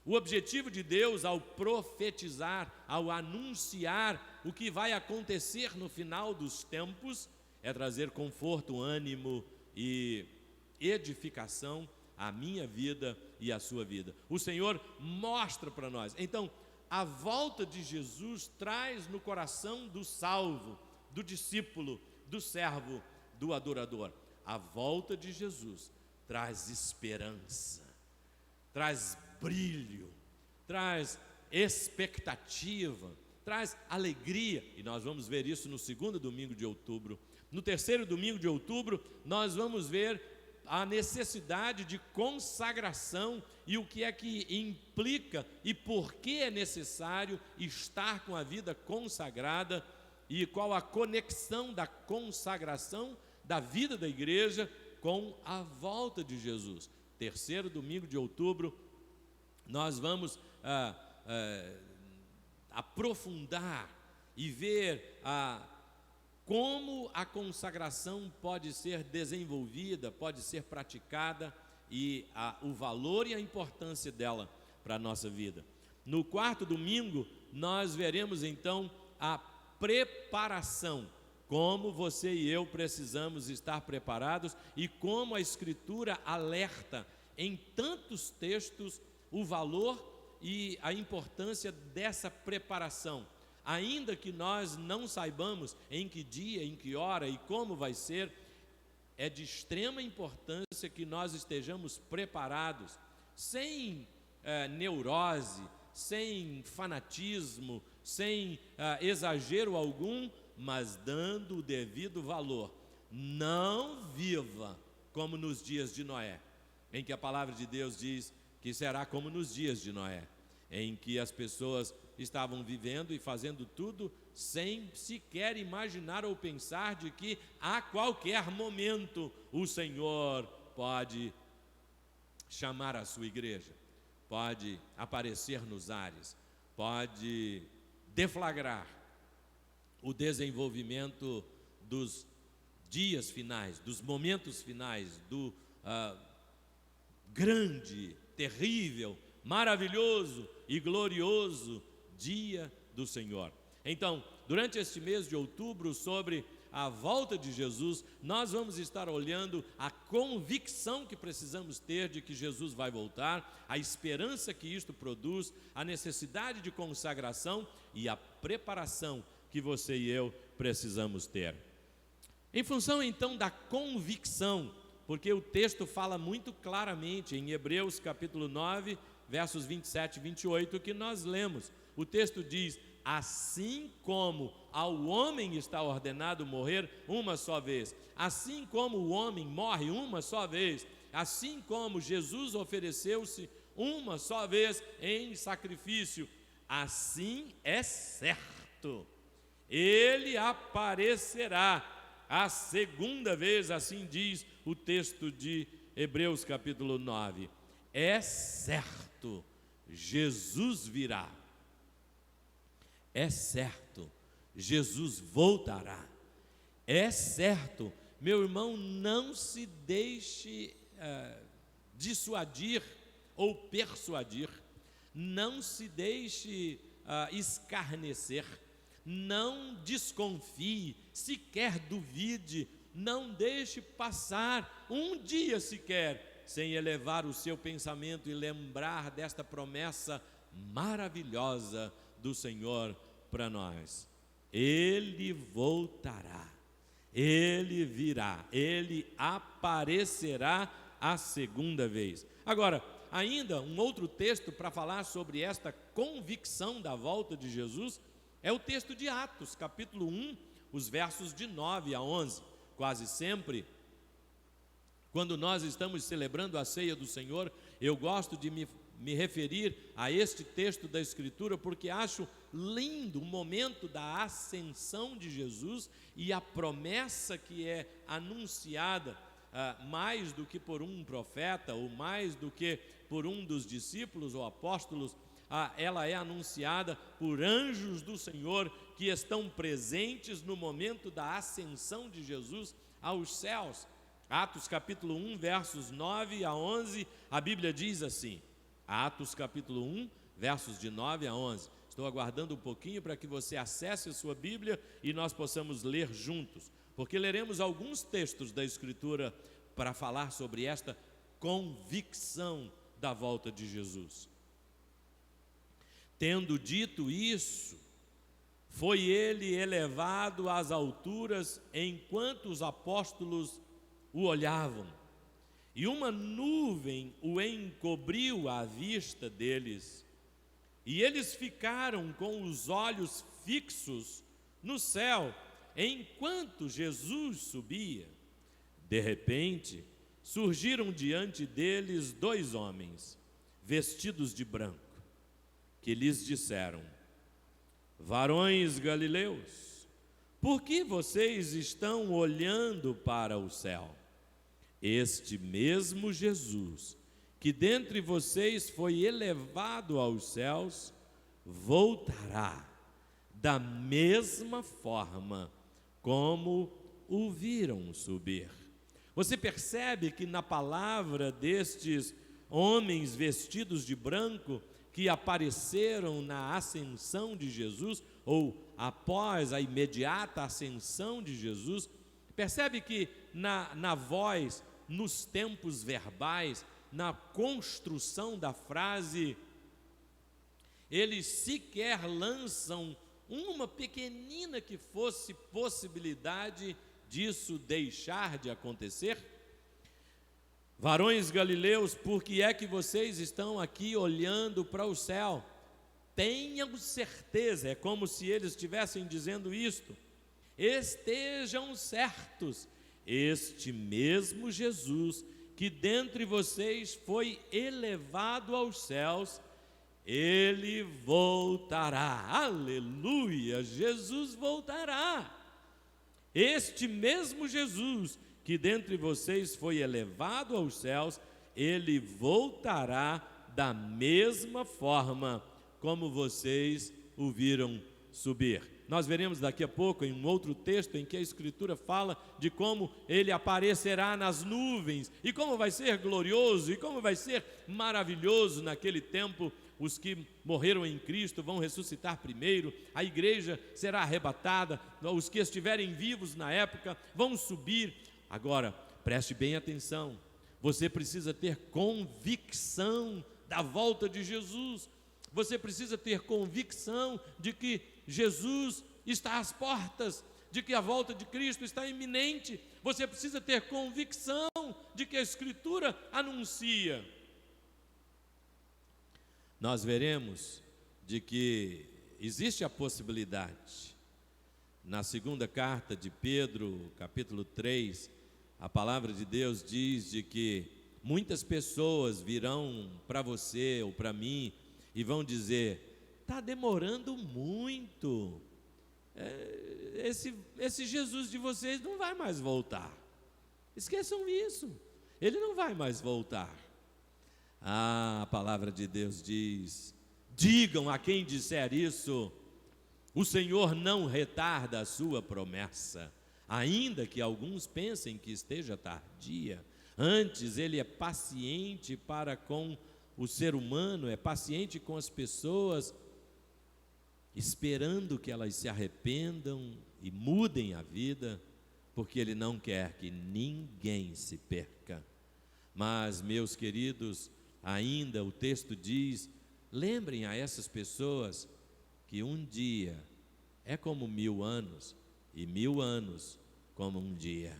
O objetivo de Deus ao profetizar, ao anunciar o que vai acontecer no final dos tempos, é trazer conforto, ânimo e edificação à minha vida e à sua vida. O Senhor mostra para nós. Então, a volta de Jesus traz no coração do salvo, do discípulo, do servo, do adorador. A volta de Jesus traz esperança, traz brilho, traz expectativa, traz alegria, e nós vamos ver isso no segundo domingo de outubro. No terceiro domingo de outubro, nós vamos ver a necessidade de consagração e o que é que implica e por que é necessário estar com a vida consagrada e qual a conexão da consagração da vida da igreja com a volta de Jesus. Terceiro domingo de outubro, nós vamos aprofundar e ver como a consagração pode ser desenvolvida, pode ser praticada e o valor e a importância dela para a nossa vida. No quarto domingo, nós veremos então a preparação, como você e eu precisamos estar preparados e como a Escritura alerta em tantos textos o valor e a importância dessa preparação. Ainda que nós não saibamos em que dia, em que hora e como vai ser, é de extrema importância que nós estejamos preparados, sem neurose, sem fanatismo, sem exagero algum, mas dando o devido valor. Não viva como nos dias de Noé, em que a palavra de Deus diz que será como nos dias de Noé, em que as pessoas estavam vivendo e fazendo tudo sem sequer imaginar ou pensar de que a qualquer momento o Senhor pode chamar a sua igreja, pode aparecer nos ares, pode deflagrar o desenvolvimento dos dias finais, dos momentos finais, do grande, terrível, maravilhoso e glorioso dia do Senhor. Então, durante este mês de outubro, sobre a volta de Jesus, nós vamos estar olhando a convicção que precisamos ter de que Jesus vai voltar, a esperança que isto produz, a necessidade de consagração e a preparação que você e eu precisamos ter. Em função então da convicção, porque o texto fala muito claramente em Hebreus capítulo 9, versos 27 e 28, que nós lemos. O texto diz: assim como ao homem está ordenado morrer uma só vez, assim como o homem morre uma só vez, assim como Jesus ofereceu-se uma só vez em sacrifício, assim é certo, ele aparecerá a segunda vez, assim diz o texto de Hebreus capítulo 9. É certo, Jesus virá. É certo, Jesus voltará. É certo, meu irmão, não se deixe dissuadir ou persuadir, não se deixe escarnecer, não desconfie, sequer duvide, não deixe passar um dia sequer sem elevar o seu pensamento e lembrar desta promessa maravilhosa do Senhor para nós. Ele voltará, Ele virá, Ele aparecerá a segunda vez. Agora, ainda um outro texto para falar sobre esta convicção da volta de Jesus é o texto de Atos, capítulo 1, os versos de 9 a 11. Quase sempre, quando nós estamos celebrando a ceia do Senhor, eu gosto de me referir a este texto da Escritura, porque acho lindo o momento da ascensão de Jesus e a promessa que é anunciada mais do que por um profeta, ou mais do que por um dos discípulos ou apóstolos, ela é anunciada por anjos do Senhor que estão presentes no momento da ascensão de Jesus aos céus. Atos capítulo 1, versos 9 a 11, a Bíblia diz assim, Atos capítulo 1, versos de 9 a 11. Estou aguardando um pouquinho para que você acesse a sua Bíblia e nós possamos ler juntos, porque leremos alguns textos da Escritura para falar sobre esta convicção da volta de Jesus. Tendo dito isso, Foi ele elevado às alturas enquanto os apóstolos o olhavam, e uma nuvem o encobriu à vista deles, e eles ficaram com os olhos fixos no céu, enquanto Jesus subia. De repente, surgiram diante deles 2 homens, vestidos de branco, que lhes disseram: varões galileus, por que vocês estão olhando para o céu? Este mesmo Jesus, que dentre vocês foi elevado aos céus, voltará da mesma forma como o viram subir. Você percebe que na palavra destes homens vestidos de branco, que apareceram na ascensão de Jesus, ou após a imediata ascensão de Jesus, percebe que na voz, nos tempos verbais, na construção da frase, eles sequer lançam uma pequenina que fosse possibilidade disso deixar de acontecer? Varões galileus, por que é que vocês estão aqui olhando para o céu? Tenham certeza, é como se eles estivessem dizendo isto, estejam certos, este mesmo Jesus, que dentre vocês foi elevado aos céus, ele voltará. Aleluia, Jesus voltará. Este mesmo Jesus, que dentre vocês foi elevado aos céus, ele voltará da mesma forma como vocês o viram subir. Nós veremos daqui a pouco em um outro texto em que a Escritura fala de como ele aparecerá nas nuvens, e como vai ser glorioso, e como vai ser maravilhoso naquele tempo. Os que morreram em Cristo vão ressuscitar primeiro, a igreja será arrebatada, os que estiverem vivos na época vão subir. Agora, preste bem atenção, você precisa ter convicção da volta de Jesus, você precisa ter convicção de que Jesus está às portas, de que a volta de Cristo está iminente, você precisa ter convicção de que a Escritura anuncia. Nós veremos de que existe a possibilidade, na segunda carta de Pedro, capítulo 3, a palavra de Deus diz de que muitas pessoas virão para você ou para mim e vão dizer: está demorando muito, esse Jesus de vocês não vai mais voltar, esqueçam isso, ele não vai mais voltar. A palavra de Deus diz: digam a quem disser isso, o Senhor não retarda a sua promessa, ainda que alguns pensem que esteja tardia. Antes ele é paciente para com o ser humano, é paciente com as pessoas, esperando que elas se arrependam e mudem a vida, porque ele não quer que ninguém se perca. Mas, meus queridos, ainda o texto diz: lembrem a essas pessoas que um dia é como 1000 anos, e 1000 anos como um dia.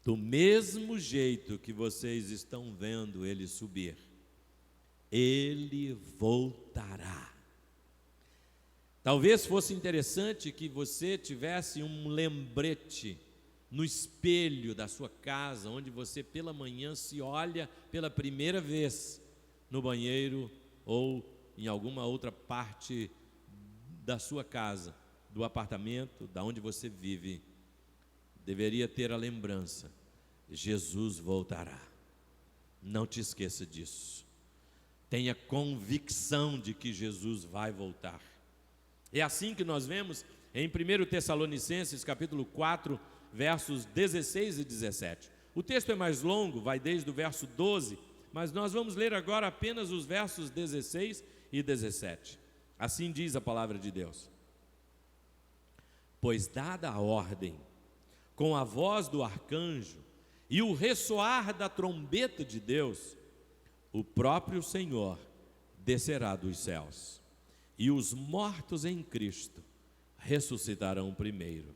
Do mesmo jeito que vocês estão vendo ele subir, ele voltará. Talvez fosse interessante que você tivesse um lembrete no espelho da sua casa, onde você pela manhã se olha pela primeira vez no banheiro ou em alguma outra parte da sua casa, do apartamento, da onde você vive. Deveria ter a lembrança: Jesus voltará. Não te esqueça disso. Tenha convicção de que Jesus vai voltar. É assim que nós vemos em 1 Tessalonicenses capítulo 4, versos 16 e 17. O texto é mais longo, vai desde o verso 12, mas nós vamos ler agora apenas os versos 16 e 17. Assim diz a palavra de Deus: pois dada a ordem, com a voz do arcanjo e o ressoar da trombeta de Deus, o próprio Senhor descerá dos céus, E os mortos em Cristo ressuscitarão primeiro.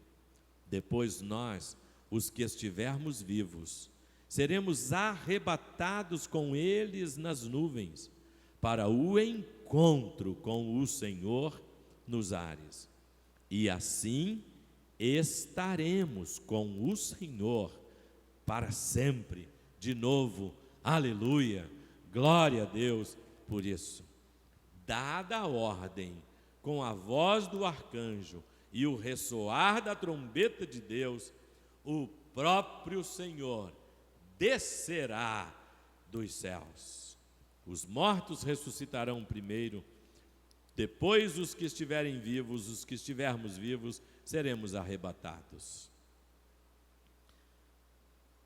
Depois nós, os que estivermos vivos, seremos arrebatados com eles nas nuvens, para o encontro com o Senhor nos ares. E assim estaremos com o Senhor para sempre. De novo, aleluia, glória a Deus por isso. Dada a ordem, com a voz do arcanjo e o ressoar da trombeta de Deus, o próprio Senhor descerá dos céus. Os mortos ressuscitarão primeiro, depois os que estiverem vivos, os que estivermos vivos, seremos arrebatados.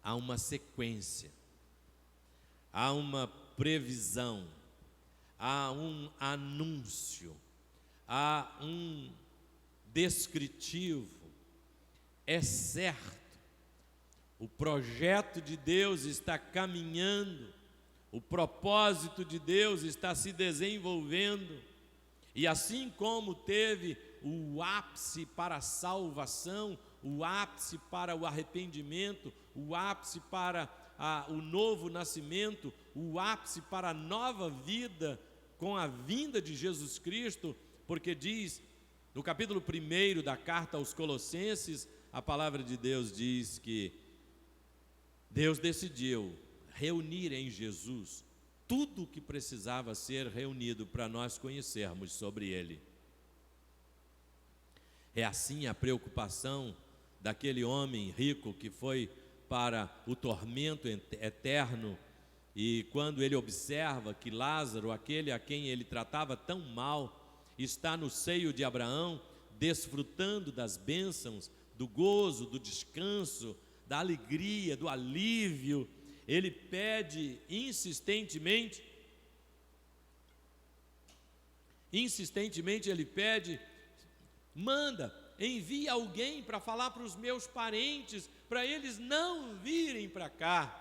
Há uma sequência, há uma previsão, há um anúncio, há um descritivo. É certo, o projeto de Deus está caminhando, o propósito de Deus está se desenvolvendo, e assim como teve o ápice para a salvação, o ápice para o arrependimento, o ápice para o novo nascimento, o ápice para a nova vida com a vinda de Jesus Cristo, porque diz, no capítulo 1 da carta aos Colossenses, a palavra de Deus diz que Deus decidiu reunir em Jesus tudo o que precisava ser reunido para nós conhecermos sobre Ele. É assim a preocupação daquele homem rico que foi para o tormento eterno, e quando ele observa que Lázaro, aquele a quem ele tratava tão mal, está no seio de Abraão, desfrutando das bênçãos, do gozo, do descanso, da alegria, do alívio, ele pede insistentemente ele pede, manda, envia alguém para falar para os meus parentes, para eles não virem para cá.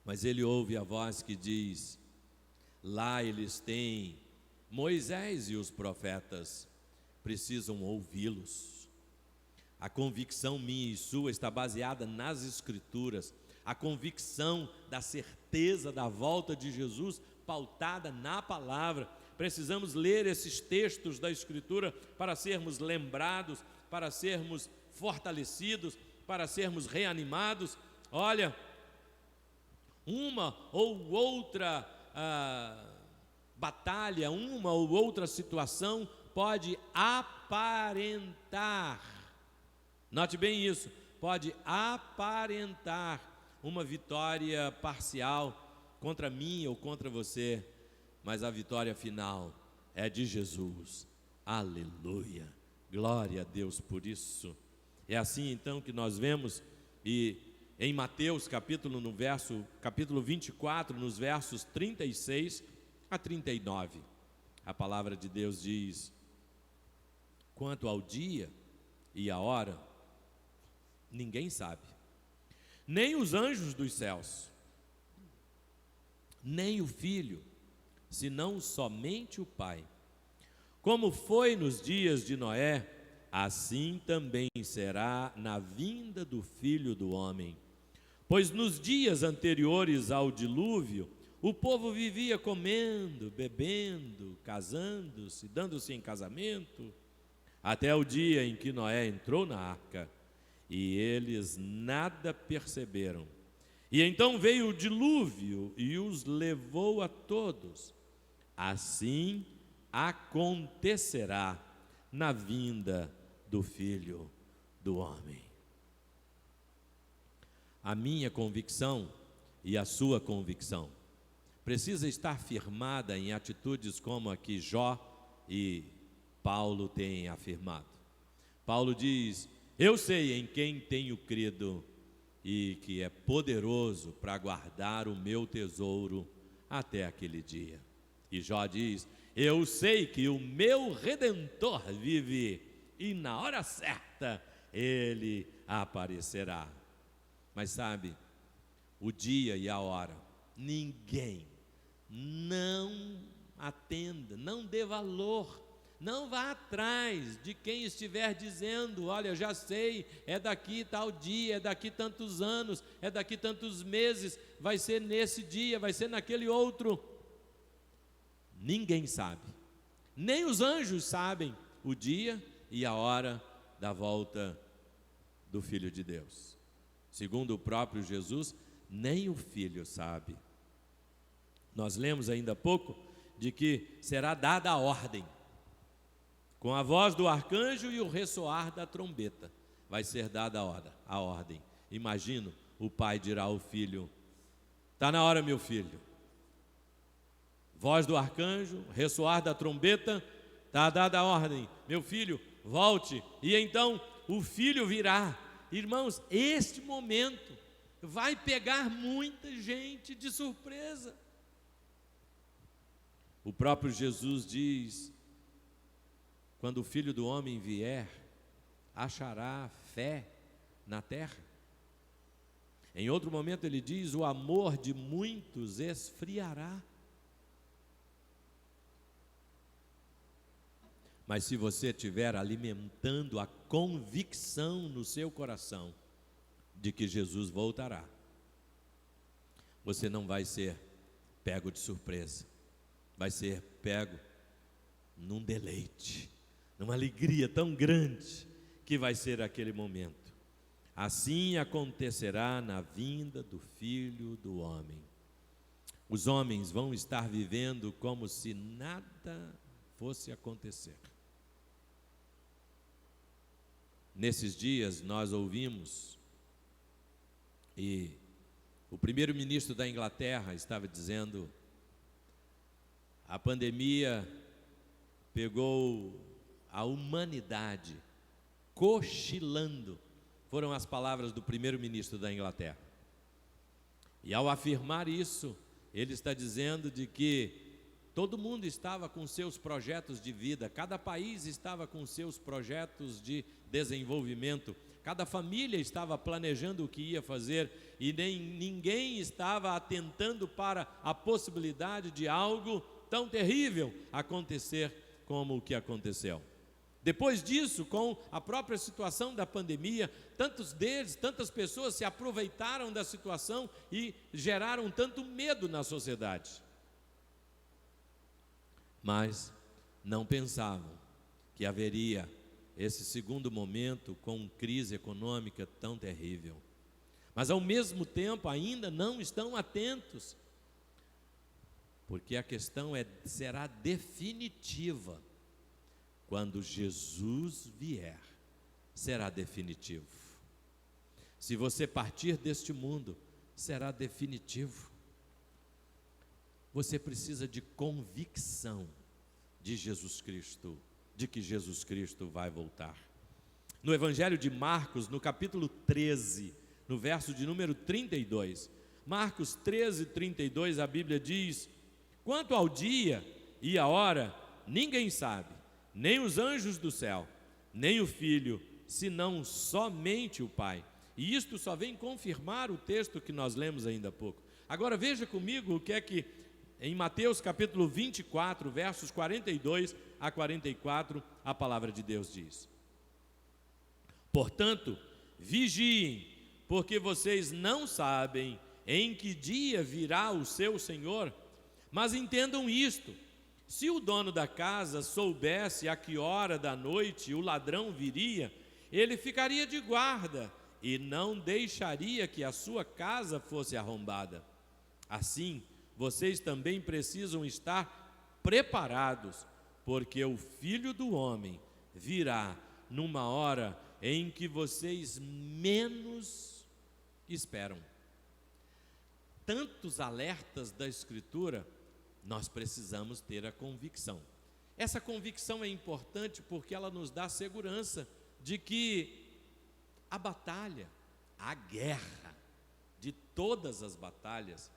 Mas ele ouve a voz que diz, lá eles têm Moisés e os profetas, precisam ouvi-los. A convicção minha e sua está baseada nas Escrituras, a convicção da certeza da volta de Jesus, pautada na palavra. Precisamos ler esses textos da Escritura para sermos lembrados, para sermos fortalecidos, para sermos reanimados. Olha, uma ou outra batalha, uma ou outra situação pode aparentar, note bem isso, pode aparentar uma vitória parcial contra mim ou contra você, mas a vitória final é de Jesus. Aleluia, glória a Deus por isso. É assim então que nós vemos, e em Mateus capítulo 24, nos versos 36 a 39, a palavra de Deus diz, quanto ao dia e a hora, ninguém sabe, nem os anjos dos céus, nem o Filho, senão somente o Pai. Como foi nos dias de Noé, assim também será na vinda do Filho do Homem. Pois nos dias anteriores ao dilúvio, o povo vivia comendo, bebendo, casando-se, dando-se em casamento, até o dia em que Noé entrou na arca, e eles nada perceberam. E então veio o dilúvio e os levou a todos. Assim acontecerá na vinda do Filho do Homem. A minha convicção e a sua convicção precisa estar firmada em atitudes como a que Jó e Paulo têm afirmado. Paulo diz, eu sei em quem tenho crido e que é poderoso para guardar o meu tesouro até aquele dia. E Jó diz, eu sei que o meu Redentor vive e na hora certa ele aparecerá. Mas sabe, o dia e a hora, ninguém, não atenda, não dê valor, não vá atrás de quem estiver dizendo: olha, já sei, é daqui tal dia, é daqui tantos anos, é daqui tantos meses, vai ser nesse dia, vai ser naquele outro. Ninguém sabe, nem os anjos sabem o dia e a hora da volta do Filho de Deus. Segundo o próprio Jesus, nem o Filho sabe. Nós lemos ainda há pouco de que será dada a ordem, com a voz do arcanjo e o ressoar da trombeta, vai ser dada a ordem. Imagino, o pai dirá ao filho: está na hora, meu filho. Voz do arcanjo, ressoar da trombeta, está dada a ordem, meu filho, volte. E então o filho virá. Irmãos, este momento vai pegar muita gente de surpresa. O próprio Jesus diz: quando o Filho do Homem vier, achará fé na terra? Em outro momento ele diz: o amor de muitos esfriará. Mas se você estiver alimentando a convicção no seu coração de que Jesus voltará, você não vai ser pego de surpresa, vai ser pego num deleite, numa alegria tão grande que vai ser aquele momento. Assim acontecerá na vinda do Filho do Homem. Os homens vão estar vivendo como se nada fosse acontecer. Nesses dias nós ouvimos, e o primeiro-ministro da Inglaterra estava dizendo: a pandemia pegou a humanidade cochilando. Foram as palavras do primeiro-ministro da Inglaterra. E ao afirmar isso, ele está dizendo de que todo mundo estava com seus projetos de vida, cada país estava com seus projetos de desenvolvimento, cada família estava planejando o que ia fazer e ninguém estava atentando para a possibilidade de algo tão terrível acontecer como o que aconteceu. Depois disso, com a própria situação da pandemia, tantas pessoas se aproveitaram da situação e geraram tanto medo na sociedade. Mas não pensavam que haveria esse segundo momento com crise econômica tão terrível. Mas ao mesmo tempo ainda não estão atentos, porque a questão será definitiva. Quando Jesus vier, será definitivo. Se você partir deste mundo, será definitivo. Você precisa de convicção de Jesus Cristo, de que Jesus Cristo vai voltar. No Evangelho de Marcos, no capítulo 13, no verso de número 32, Marcos 13, 32, a Bíblia diz: quanto ao dia e a hora, ninguém sabe, nem os anjos do céu, nem o Filho, senão somente o Pai. E isto só vem confirmar o texto que nós lemos ainda há pouco. Agora veja comigo o que é que em Mateus capítulo 24, versos 42 a 44, a palavra de Deus diz: portanto, vigiem, porque vocês não sabem em que dia virá o seu Senhor. Mas entendam isto: se o dono da casa soubesse a que hora da noite o ladrão viria, ele ficaria de guarda e não deixaria que a sua casa fosse arrombada. Assim, vocês também precisam estar preparados, porque o Filho do Homem virá numa hora em que vocês menos esperam. Tantos alertas da Escritura, nós precisamos ter a convicção. Essa convicção é importante porque ela nos dá segurança de que a batalha, a guerra de todas as batalhas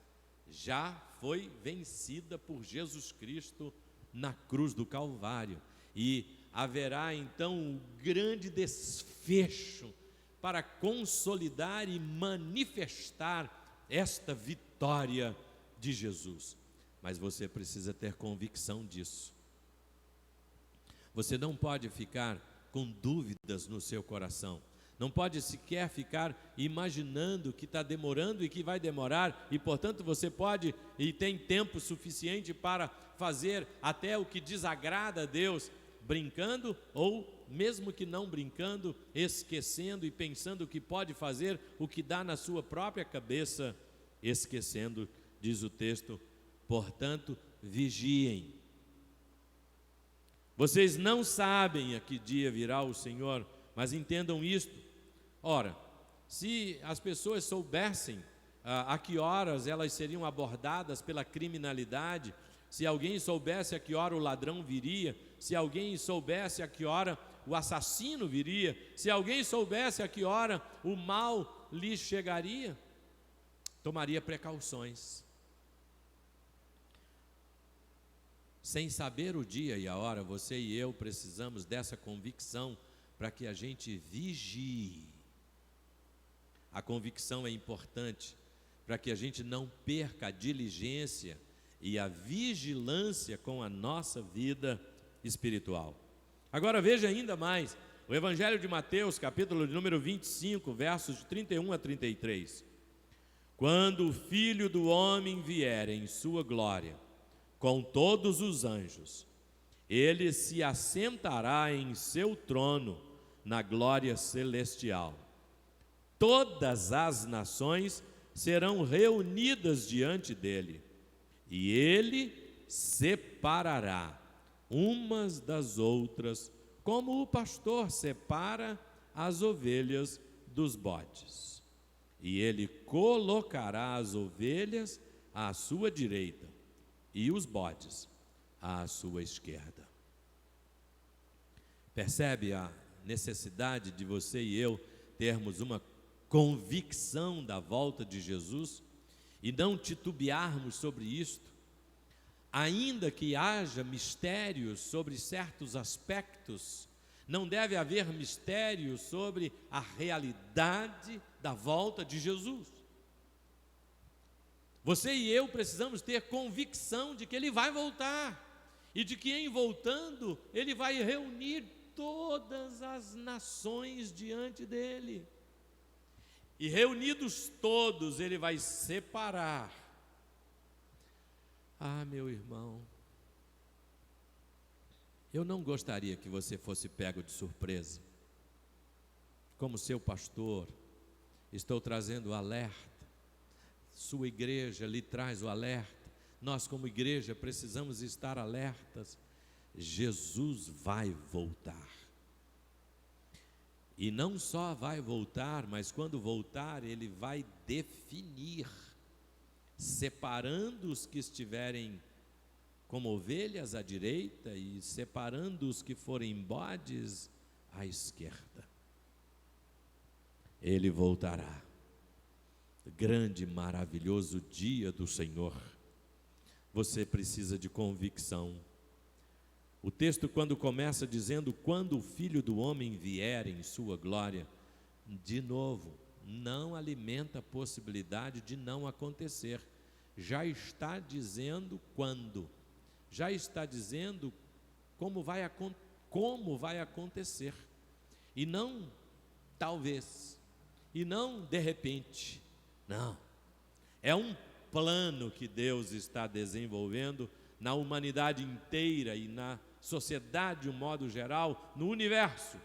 já foi vencida por Jesus Cristo na cruz do Calvário. E haverá então um grande desfecho para consolidar e manifestar esta vitória de Jesus. mas você precisa ter convicção disso. Você não pode ficar com dúvidas no seu coração. Não pode sequer ficar imaginando que está demorando e que vai demorar, e portanto você pode e tem tempo suficiente para fazer até o que desagrada a Deus, brincando, ou mesmo que não brincando, esquecendo e pensando que pode fazer o que dá na sua própria cabeça, esquecendo, diz o texto, portanto, vigiem. Vocês não sabem a que dia virá o Senhor, mas entendam isto. Ora, se as pessoas soubessem a que horas elas seriam abordadas pela criminalidade, se alguém soubesse a que hora o ladrão viria, se alguém soubesse a que hora o assassino viria, se alguém soubesse a que hora o mal lhe chegaria, tomaria precauções. Sem saber o dia e a hora, você e eu precisamos dessa convicção para que a gente vigie. A convicção é importante para que a gente não perca a diligência e a vigilância com a nossa vida espiritual. Agora veja ainda mais, o Evangelho de Mateus, capítulo de número 25, versos de 31 a 33. Quando o Filho do Homem vier em sua glória, com todos os anjos, ele se assentará em seu trono na glória celestial. Todas as nações serão reunidas diante dele, e ele separará umas das outras, como o pastor separa as ovelhas dos bodes. E ele colocará as ovelhas à sua direita e os bodes à sua esquerda. Percebe a necessidade de você e eu termos uma convicção da volta de Jesus e não titubearmos sobre isto, ainda que haja mistérios sobre certos aspectos, não deve haver mistério sobre a realidade da volta de Jesus. Você e eu precisamos ter convicção de que Ele vai voltar e de que em voltando Ele vai reunir todas as nações diante dEle. E reunidos todos, Ele vai separar. Ah, meu irmão, eu não gostaria que você fosse pego de surpresa. Como seu pastor, estou trazendo o alerta. Sua igreja lhe traz o alerta. Nós, como igreja, precisamos estar alertas. Jesus vai voltar. E não só vai voltar, mas quando voltar, Ele vai definir, separando os que estiverem como ovelhas à direita e separando os que forem bodes à esquerda. Ele voltará. Grande, maravilhoso dia do Senhor. Você precisa de convicção. O texto, quando começa dizendo, quando o Filho do Homem vier em sua glória, de novo, não alimenta a possibilidade de não acontecer. Já está dizendo quando, já está dizendo como vai acontecer, e não talvez, e não de repente, não, é um plano que Deus está desenvolvendo na humanidade inteira e na sociedade de um modo geral, no universo.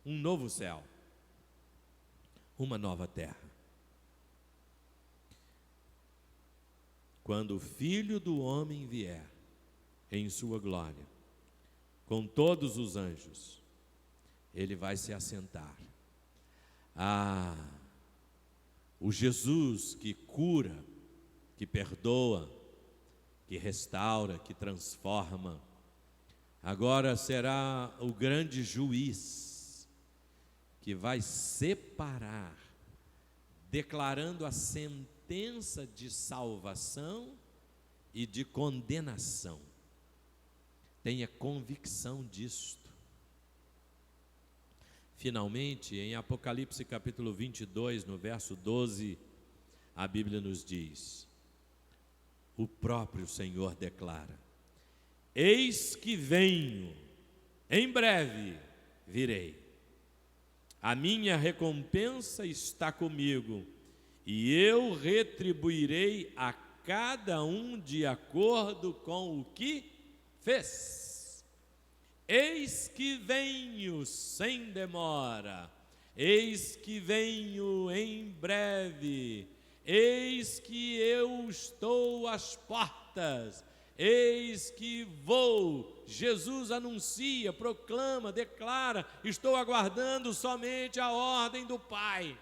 Um novo céu, uma nova terra. Quando o Filho do Homem vier em sua glória, com todos os anjos, Ele vai se assentar. O Jesus que cura, que perdoa, que restaura, que transforma, agora será o grande juiz que vai separar, declarando a sentença de salvação e de condenação. Tenha convicção disto. Finalmente, em Apocalipse capítulo 22, no verso 12, a Bíblia nos diz: o próprio Senhor declara: eis que venho, em breve virei. A minha recompensa está comigo, e eu retribuirei a cada um de acordo com o que fez. Eis que venho sem demora, eis que venho em breve, eis que eu estou às portas, eis que vou. Jesus anuncia, proclama, declara: estou aguardando somente a ordem do Pai.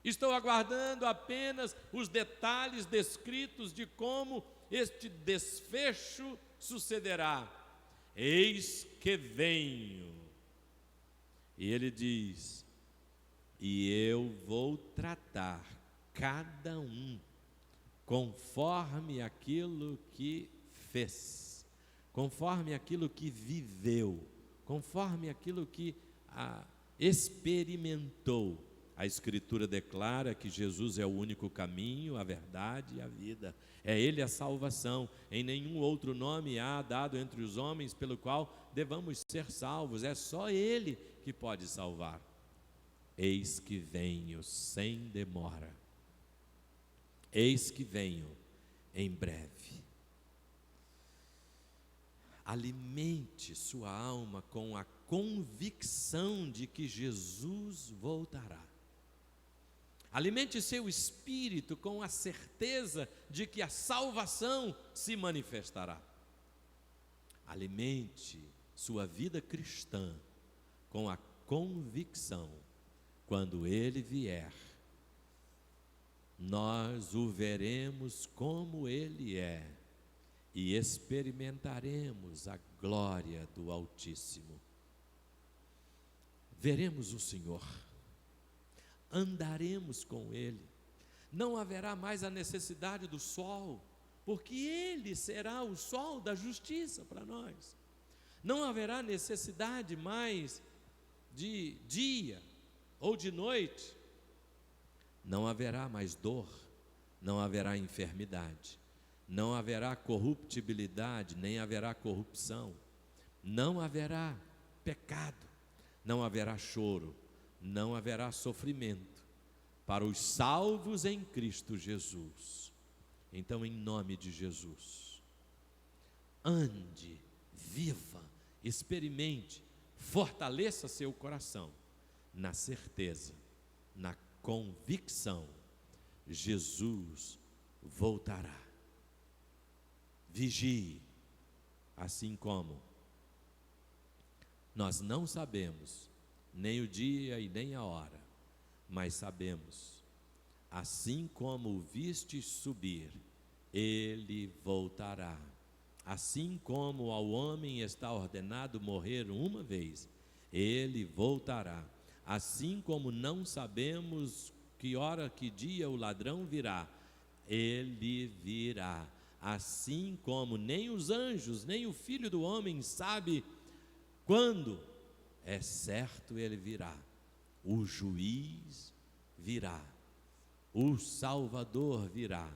Estou aguardando apenas os detalhes descritos de como este desfecho sucederá. Eis que venho. E ele diz: e eu vou tratar cada um conforme aquilo que fez, conforme aquilo que viveu, conforme aquilo que experimentou. A Escritura declara que Jesus é o único caminho, a verdade e a vida. É Ele a salvação. Em nenhum outro nome há dado entre os homens pelo qual devamos ser salvos. É só Ele que pode salvar. Eis que venho sem demora. Eis que venho em breve. Alimente sua alma com a convicção de que Jesus voltará. Alimente seu espírito com a certeza de que a salvação se manifestará. Alimente sua vida cristã com a convicção: quando Ele vier, nós o veremos como Ele é e experimentaremos a glória do Altíssimo. Veremos o Senhor, andaremos com Ele, não haverá mais a necessidade do sol, porque Ele será o sol da justiça para nós. Não haverá necessidade mais de dia ou de noite, não haverá mais dor, não haverá enfermidade, não haverá corruptibilidade, nem haverá corrupção, não haverá pecado, não haverá choro, não haverá sofrimento para os salvos em Cristo Jesus. Então, em nome de Jesus, ande, viva, experimente, fortaleça seu coração na certeza, na convicção: Jesus voltará. Vigie, assim como nós não sabemos nem o dia e nem a hora, mas sabemos, assim como o vistes subir, Ele voltará. Assim como ao homem está ordenado morrer uma vez, Ele voltará. Assim como não sabemos que hora, que dia o ladrão virá, Ele virá. Assim como nem os anjos, nem o Filho do Homem sabe quando, é certo, Ele virá. O juiz virá, o Salvador virá,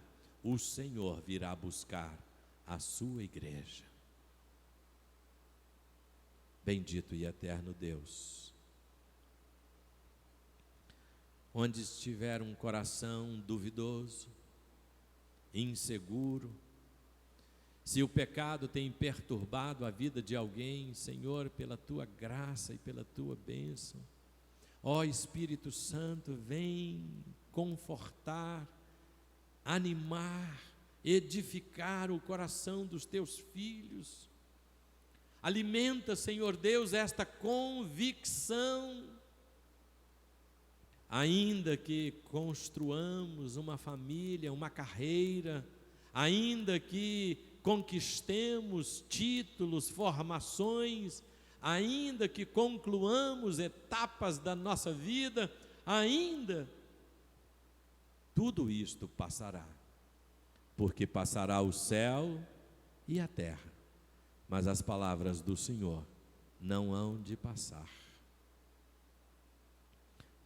o Senhor virá buscar a sua igreja. Bendito e eterno Deus, onde estiver um coração duvidoso, inseguro, se o pecado tem perturbado a vida de alguém, Senhor, pela Tua graça e pela Tua bênção, ó Espírito Santo, vem confortar, animar, edificar o coração dos Teus filhos. Alimenta, Senhor Deus, esta convicção. Ainda que construamos uma família, uma carreira, ainda que conquistemos títulos, formações, ainda que concluamos etapas da nossa vida, ainda, tudo isto passará, porque passará o céu e a terra, mas as palavras do Senhor não hão de passar.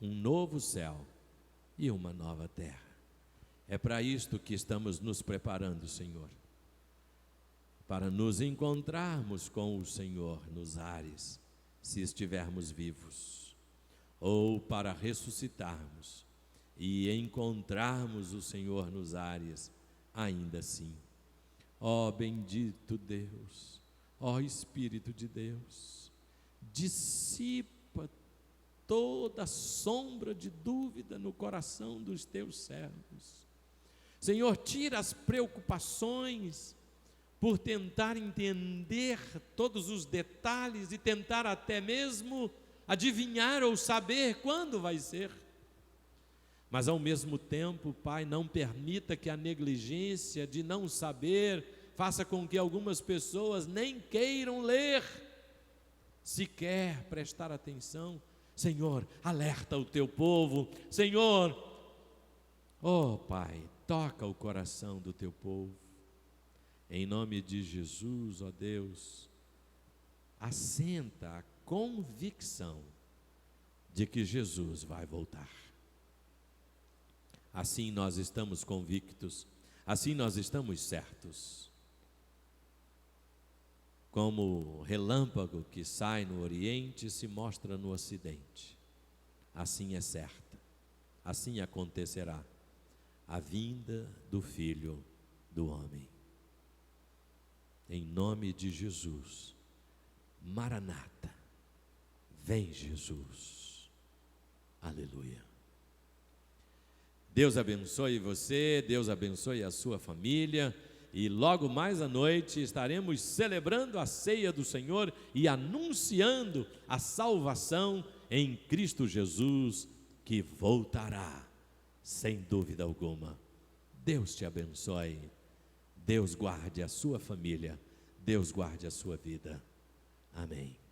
Um novo céu e uma nova terra. É para isto que estamos nos preparando, Senhor, para nos encontrarmos com o Senhor nos ares, se estivermos vivos, ou para ressuscitarmos e encontrarmos o Senhor nos ares, ainda assim. Ó bendito Deus, ó Espírito de Deus, dissipa toda sombra de dúvida no coração dos teus servos. Senhor, tira as preocupações por tentar entender todos os detalhes e tentar até mesmo adivinhar ou saber quando vai ser. Mas ao mesmo tempo, Pai, não permita que a negligência de não saber faça com que algumas pessoas nem queiram ler, sequer prestar atenção. Senhor, alerta o teu povo. Senhor, ó Pai, toca o coração do teu povo. Em nome de Jesus, ó Deus, assenta a convicção de que Jesus vai voltar. Assim nós estamos convictos, assim nós estamos certos. Como o relâmpago que sai no Oriente se mostra no Ocidente, assim é certa, assim acontecerá a vinda do Filho do Homem. Em nome de Jesus, Maranata, vem Jesus, aleluia. Deus abençoe você, Deus abençoe a sua família, e logo mais à noite estaremos celebrando a ceia do Senhor e anunciando a salvação em Cristo Jesus, que voltará, sem dúvida alguma. Deus te abençoe, Deus guarde a sua família, Deus guarde a sua vida. Amém.